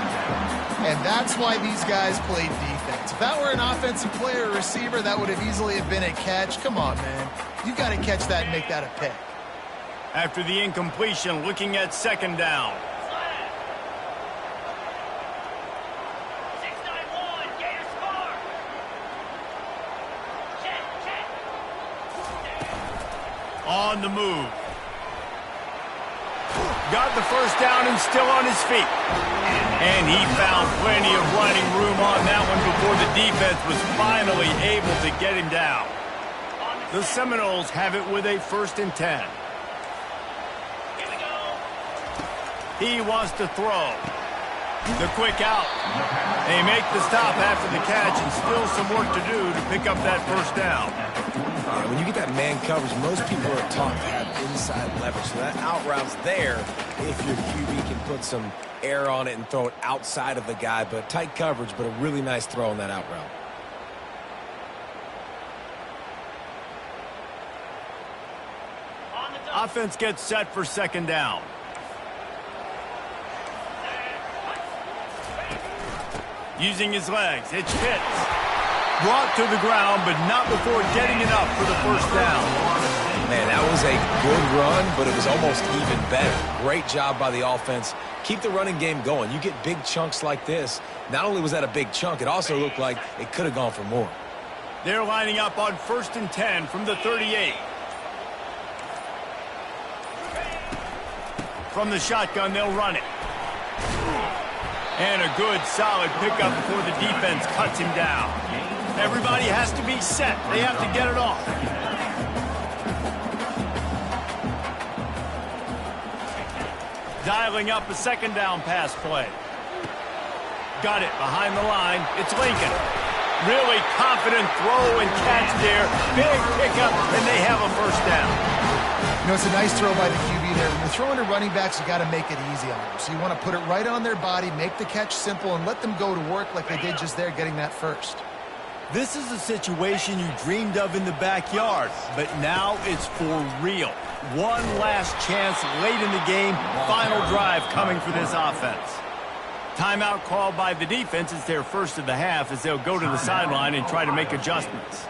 And that's why these guys play defense. If that were an offensive player or receiver, that would have easily have been a catch. Come on, man. You got to catch that and make that a pick. After the incompletion, looking at second down. On the move. Got the first down and still on his feet. And he found plenty of running room on that one before the defense was finally able to get him down. The Seminoles have it with a 1st and 10. He wants to throw. The quick out. They make the stop after the catch and still some work to do to pick up that first down. Yeah, when you get that man coverage, most people are taught to have inside leverage. So that out route's there if your QB can put some air on it and throw it outside of the guy. But tight coverage, but a really nice throw on that out route. Offense gets set for second down. Using his legs, it's Pitts. Brought to the ground, but not before getting it up for the first down. Man, that was a good run, but it was almost even better. Great job by the offense. Keep the running game going. You get big chunks like this. Not only was that a big chunk, it also looked like it could have gone for more. They're lining up on 1st and 10 from the 38. From the shotgun, they'll run it. And a good, solid pickup before the defense cuts him down. Everybody has to be set. They have to get it off. Dialing up a second down pass play. Got it behind the line. It's Lincoln. Really confident throw and catch there. Big pickup, and they have a first down. You know, it's a nice throw by the QB there. When you're throwing to running backs, you got to make it easy on them. So you want to put it right on their body, make the catch simple, and let them go to work like they did just there, getting that first. This is a situation you dreamed of in the backyard, but now it's for real. One last chance late in the game, final drive coming for this offense. Timeout called by the defense. It's their first of the half as they'll go to the sideline and try to make adjustments.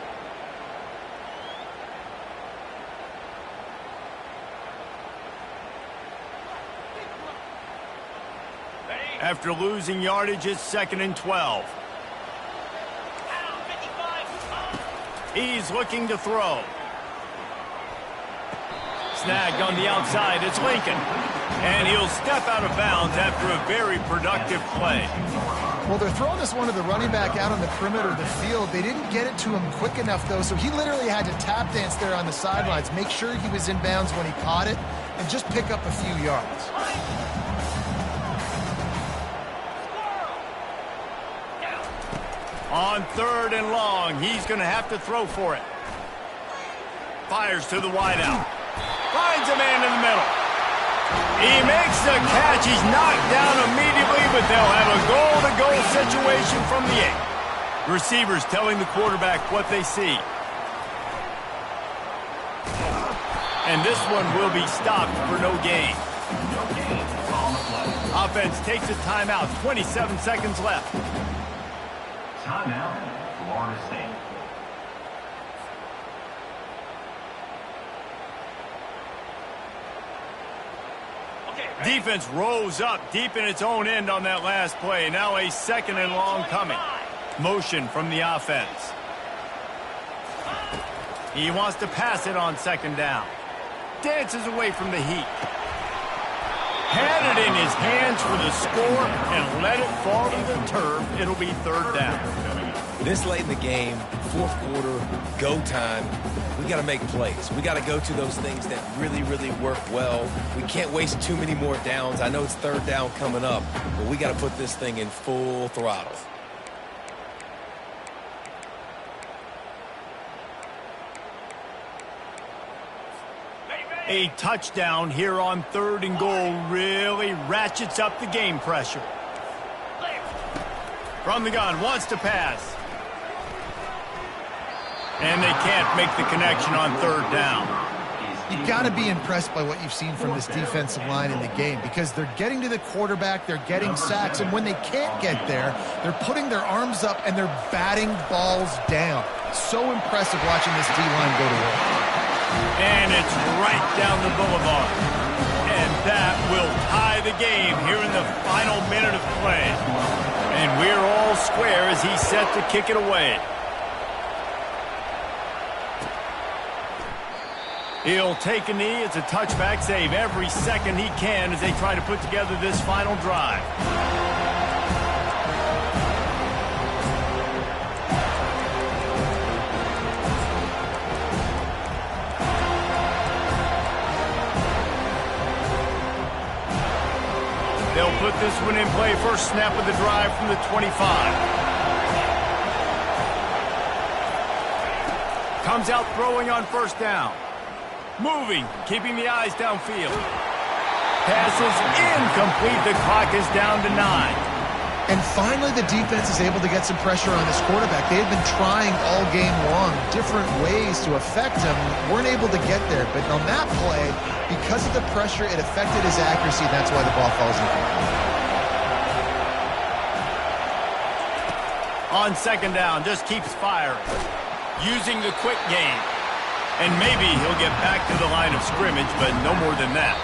After losing yardage, it's 2nd and 12. He's looking to throw. Snagged on the outside, it's Lincoln. And he'll step out of bounds after a very productive play. Well, they're throwing this one to the running back out on the perimeter of the field. They didn't get it to him quick enough, though, so he literally had to tap dance there on the sidelines, make sure he was in bounds when he caught it, and just pick up a few yards. On 3rd and long, he's going to have to throw for it. Fires to the wideout. Finds a man in the middle. He makes the catch. He's knocked down immediately, but they'll have a goal-to-goal situation from the 8. Receivers telling the quarterback what they see. And this one will be stopped for no gain. Offense takes a timeout. 27 seconds left. Timeout, Florida State. Defense rose up deep in its own end on that last play. Now a 2nd and long coming. Motion from the offense. He wants to pass it on 2nd down. Dances away from the heat. Had it in his hands for the score and let it fall to the turf. It'll be 3rd down. This late in the game, 4th quarter, go time, we got to make plays. We got to go to those things that really, really work well. We can't waste too many more downs. I know it's 3rd down coming up, but we got to put this thing in full throttle. A touchdown here on 3rd and goal really ratchets up the game pressure. From the gun, wants to pass. And they can't make the connection on 3rd down. You got to be impressed by what you've seen from this defensive line in the game, because they're getting to the quarterback, they're getting sacks, and when they can't get there, they're putting their arms up and they're batting balls down. So impressive watching this D-line go to work. And it's right down the boulevard. And that will tie the game here in the final minute of play. And we're all square as he's set to kick it away. He'll take a knee. It's a touchback save every second he can as they try to put together this final drive. They'll put this one in play. First snap of the drive from the 25. Comes out throwing on first down. Moving, keeping the eyes downfield. Pass is incomplete. The clock is down to 9. And finally, the defense is able to get some pressure on this quarterback. They had been trying all game long different ways to affect him. Weren't able to get there. But on that play, because of the pressure, it affected his accuracy. And that's why the ball falls incomplete. On second down, just keeps firing. Using the quick game. And maybe he'll get back to the line of scrimmage, but no more than that.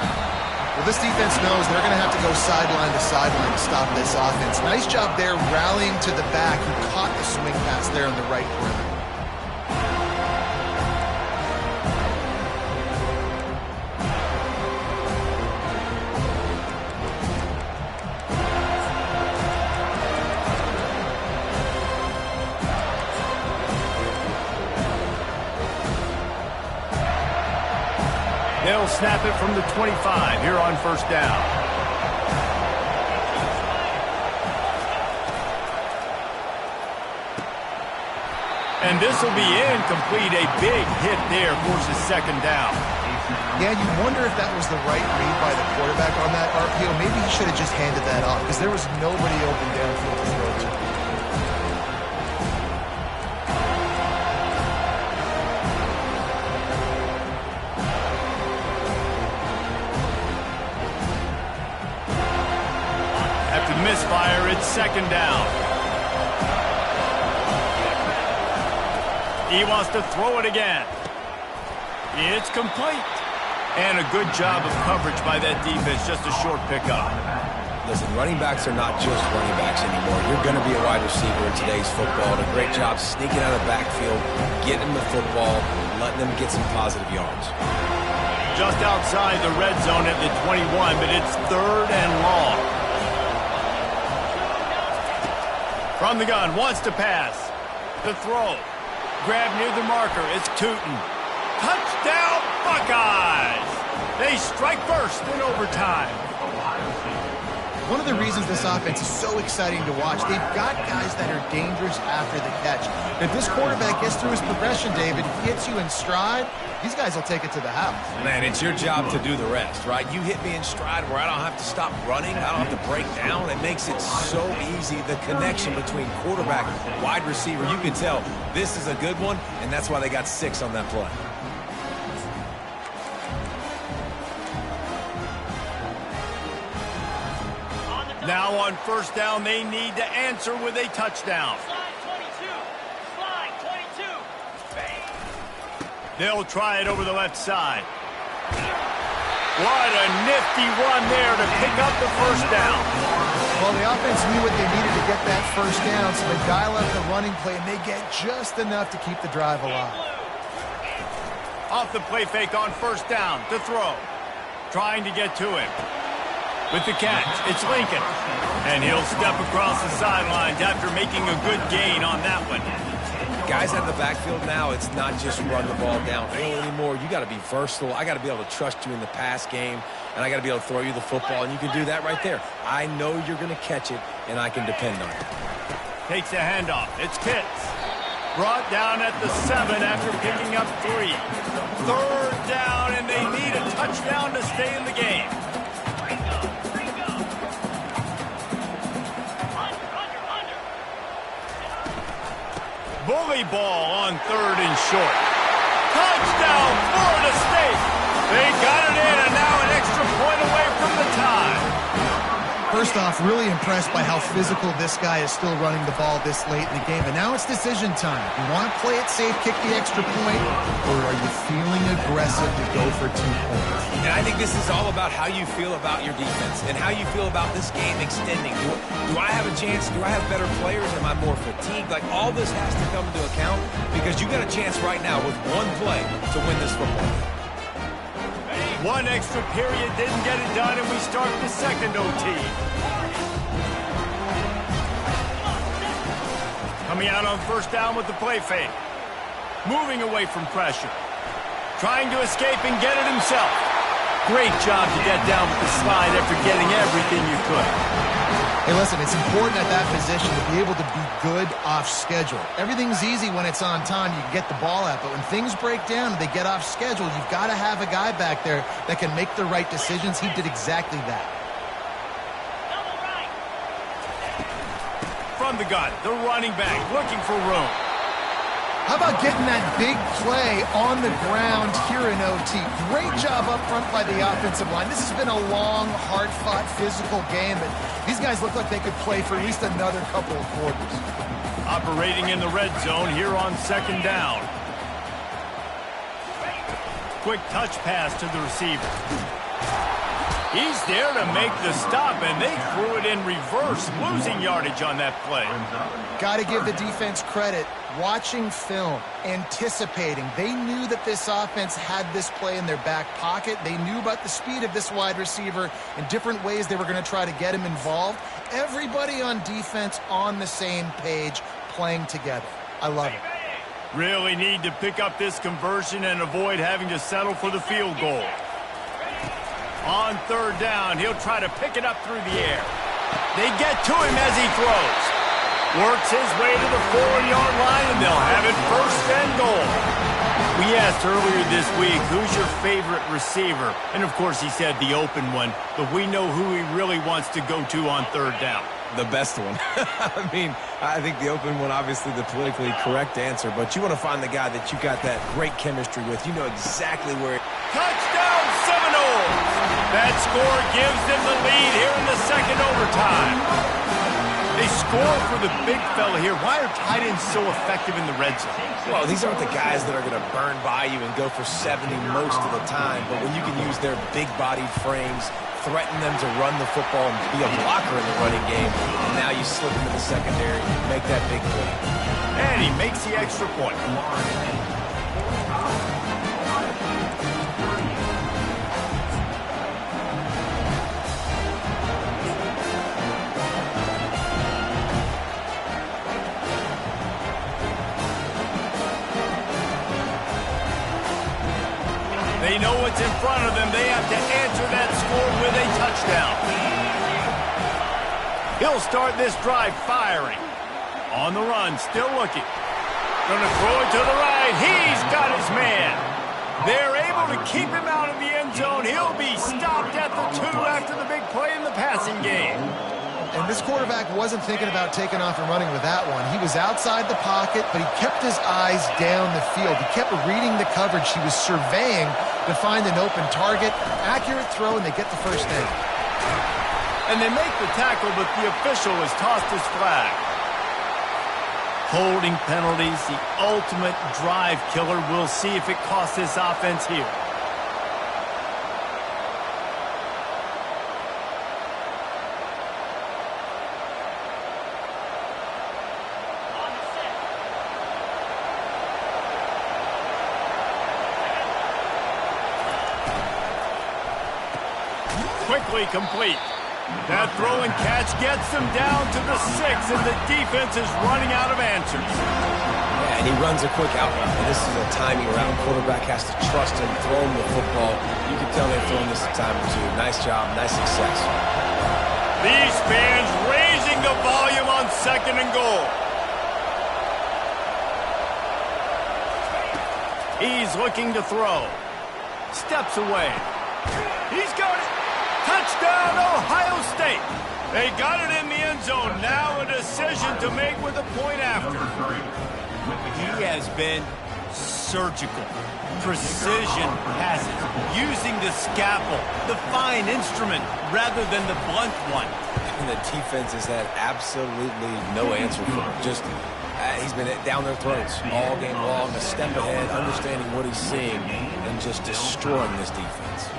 Well, this defense knows they're going to have to go sideline to sideline to stop this offense. Nice job there rallying to the back who caught the swing pass there on the right perimeter. They'll snap it from the 25 here on first down. And this will be incomplete. A big hit there forces second down. Yeah, you wonder if that was the right read by the quarterback on that RPO. Maybe he should have just handed that off because there was nobody open downfield to throw to. Misfire, it's second down. He wants to throw it again. It's complete. And a good job of coverage by that defense, just a short pickup. Listen, running backs are not just running backs anymore. You're going to be a wide receiver in today's football. And a great job sneaking out of the backfield, getting the football, letting them get some positive yards. Just outside the red zone at the 21, but it's third and long. From the gun, wants to pass. The throw. Grab near the marker. It's Tootin. Touchdown, Buckeyes! They strike first in overtime. One of the reasons this offense is so exciting to watch, they've got guys that are dangerous after the catch. If this quarterback gets through his progression, David, hits you in stride, these guys will take it to the house. Man, it's your job to do the rest, right? You hit me in stride where I don't have to stop running. I don't have to break down. It makes it so easy. The connection between quarterback and wide receiver, you can tell this is a good one, and that's why they got 6 on that play. Now on first down, they need to answer with a touchdown. Slide 22. They'll try it over the left side. What a nifty run there to pick up the first down. Well, the offense knew what they needed to get that first down, so they dial up the running play, and they get just enough to keep the drive alive. Off the play fake on first down to throw. Trying to get to him. With the catch, it's Lincoln. And he'll step across the sidelines after making a good gain on that one. Guys out of the backfield now, it's not just run the ball downfield anymore. You got to be versatile. I got to be able to trust you in the pass game, and I got to be able to throw you the football, and you can do that right there. I know you're going to catch it, and I can depend on it. Takes a handoff. It's Pitts. Brought down at the 7 after picking up 3. Third down, and they need a touchdown to stay in the game. Bully ball on third and short. Touchdown, Florida State. They got it in, and now an extra point away from the tie. First off, really impressed by how physical this guy is still running the ball this late in the game. But now it's decision time. You want to play it safe, kick the extra point, or are you feeling aggressive to go for 2 points? And I think this is all about how you feel about your defense and how you feel about this game extending. Do I have a chance? Do I have better players? Am I more fatigued? Like, all this has to come into account because you got a chance right now with one play to win this football game. One extra period didn't get it done, and we start the second OT. Coming out on first down with the play fake. Moving away from pressure. Trying to escape and get it himself. Great job to get down with the slide after getting everything you could. Hey, listen, it's important at that position to be able to be good off schedule. Everything's easy when it's on time. You can get the ball out. But when things break down and they get off schedule, you've got to have a guy back there that can make the right decisions. He did exactly that. From the gun, the running back looking for room. How about getting that big play on the ground here in OT? Great job up front by the offensive line. This has been a long, hard-fought, physical game, but these guys look like they could play for at least another couple of quarters. Operating in the red zone here on second down. Quick touch pass to the receiver. He's there to make the stop, and they threw it in reverse, losing yardage on that play. Got to give the defense credit. Watching film, anticipating. They knew that this offense had this play in their back pocket. They knew about the speed of this wide receiver and different ways they were going to try to get him involved. Everybody on defense on the same page, playing together. I love it. Really need to pick up this conversion and avoid having to settle for the field goal. On third down, he'll try to pick it up through the air. They get to him as he throws. Works his way to the 4-yard line, and they'll have it first and goal. We asked earlier this week, who's your favorite receiver? And, of course, he said the open one, but we know who he really wants to go to on third down. The best one. I mean, I think the open one, obviously the politically correct answer, but you want to find the guy that you got that great chemistry with. You know exactly where. Touchdown, Seminoles! That score gives them the lead here in the second overtime. They score for the big fella here. Why are tight ends so effective in the red zone? Well, these aren't the guys that are going to burn by you and go for 70 most of the time, but when you can use their big-bodied frames, threaten them to run the football and be a blocker in the running game, and now you slip into the secondary, make that big play. And he makes the extra point. They know what's in front of them. They have to answer that score with a touchdown. He'll start this drive firing. On the run, still looking. Gonna throw it to the right. He's got his man. They're able to keep him out of the end zone. He'll be stopped at the 2 after the big play in the passing game. And this quarterback wasn't thinking about taking off and running with that one. He was outside the pocket, but he kept his eyes down the field. He kept reading the coverage. He was surveying to find an open target. Accurate throw, and they get the first down. And they make the tackle, but the official has tossed his flag. Holding penalties, the ultimate drive killer. We'll see if it costs this offense here. Quickly complete. That throw and catch gets them down to the 6, and the defense is running out of answers. Yeah, and he runs a quick out route, and this is a timing route. Quarterback has to trust him, throw him the football. You can tell they've thrown this a time or two. Nice job, nice success. These fans raising the volume on second and goal. He's looking to throw. Steps away. He's got it. Touchdown, Ohio State. They got it in the end zone. Now a decision to make with a point after. He has been surgical. Precision passes. Using the scalpel, the fine instrument, rather than the blunt one. And the defense has had absolutely no answer for him. Just, he's been down their throats all game long, a step ahead, understanding what he's seeing, and just destroying this defense.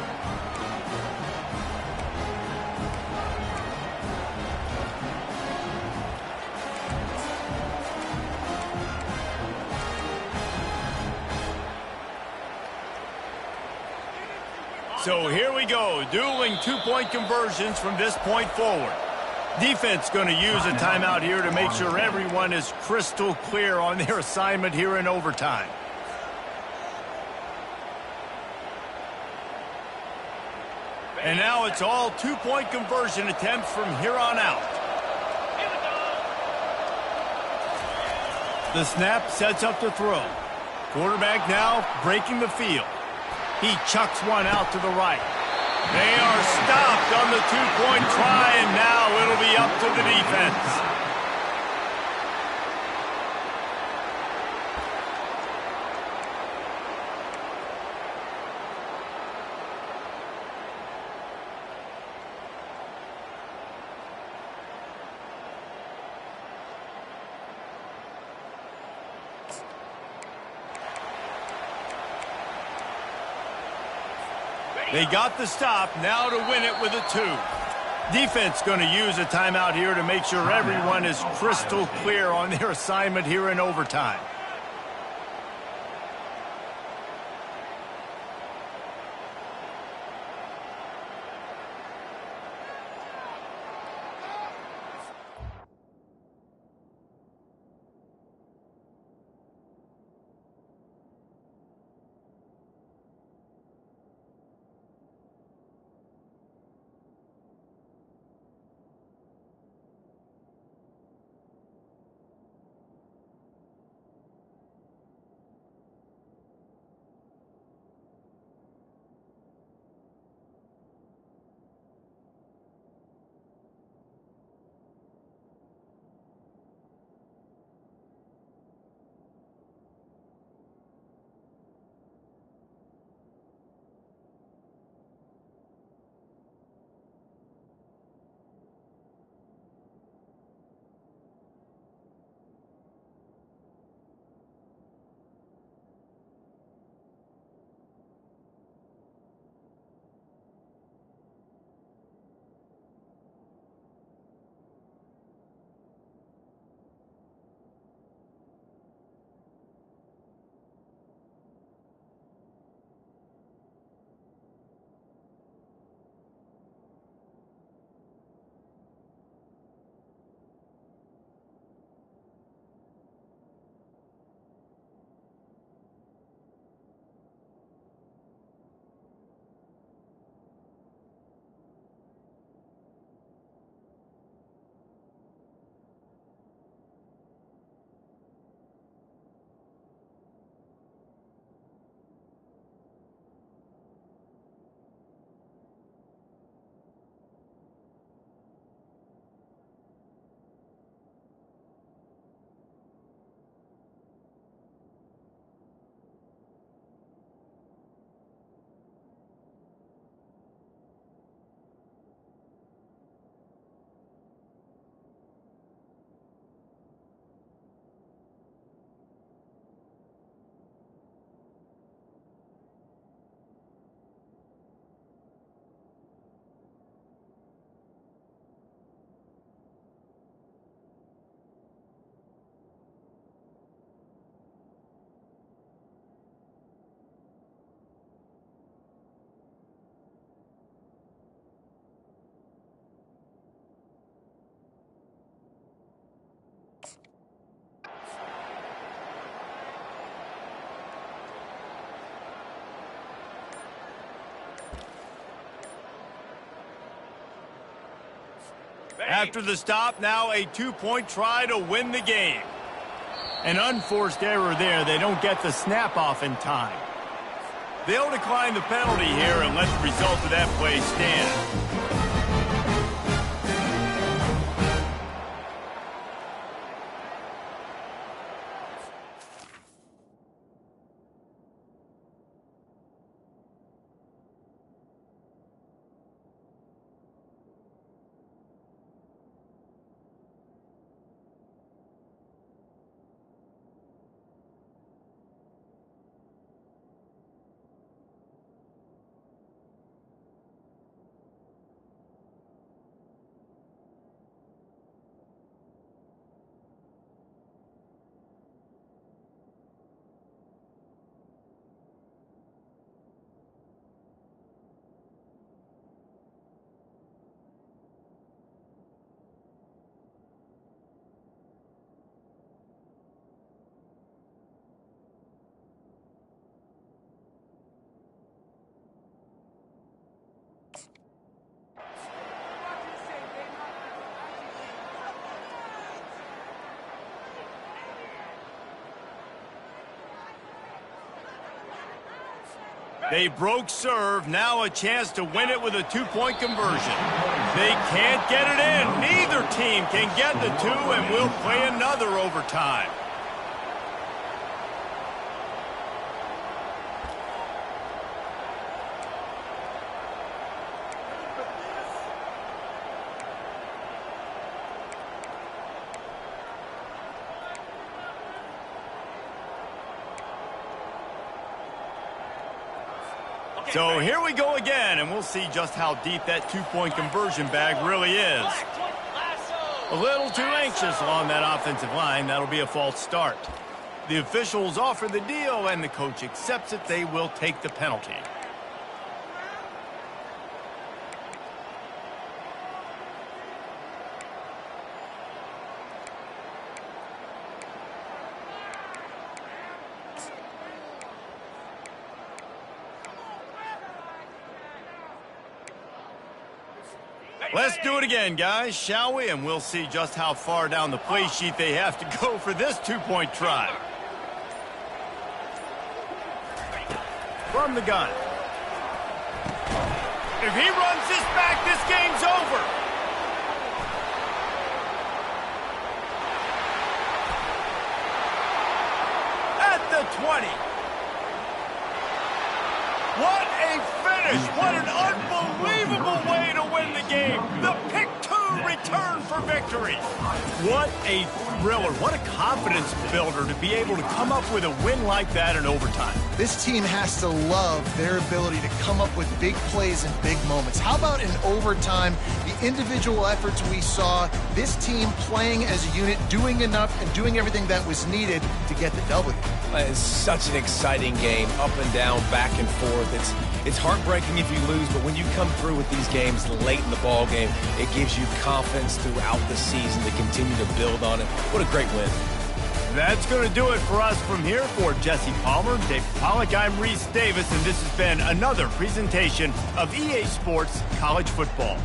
So here we go, dueling two-point conversions from this point forward. Defense going to use a timeout here to make sure everyone is crystal clear on their assignment here in overtime. And now it's all two-point conversion attempts from here on out. The snap sets up the throw. Quarterback now breaking the field. He chucks one out to the right. They are stopped on the two-point try, and now it'll be up to the defense. They got the stop, now to win it with a 2. Defense going to use a timeout here to make sure everyone is crystal clear on their assignment here in overtime. After the stop, now a two-point try to win the game. An unforced error there. They don't get the snap off in time. They'll decline the penalty here and let the result of that play stand. They broke serve. Now a chance to win it with a two-point conversion. They can't get it in. Neither team can get the two, and we'll play another overtime. So here we go again, and we'll see just how deep that two-point conversion bag really is. A little too anxious along that offensive line. That'll be a false start. The officials offer the deal, and the coach accepts it. They will take the penalty. Let's do it again, guys, shall we? And we'll see just how far down the play sheet they have to go for this two-point try. From the gun. If he runs this back, this game's over. At the 20. What a finish! What an unbelievable way to win the game! The pick two return for victory! What a thriller! What a confidence builder to be able to come up with a win like that in overtime. This team has to love their ability to come up with big plays and big moments. How about in overtime, the individual efforts we saw, this team playing as a unit, doing enough and doing everything that was needed to get the W. It's such an exciting game, up and down, back and forth. It's heartbreaking if you lose, but when you come through with these games late in the ball game, it gives you confidence throughout the season to continue to build on it. What a great win. That's going to do it for us from here. For Jesse Palmer, Dave Pollack, I'm Reese Davis, and this has been another presentation of EA Sports College Football.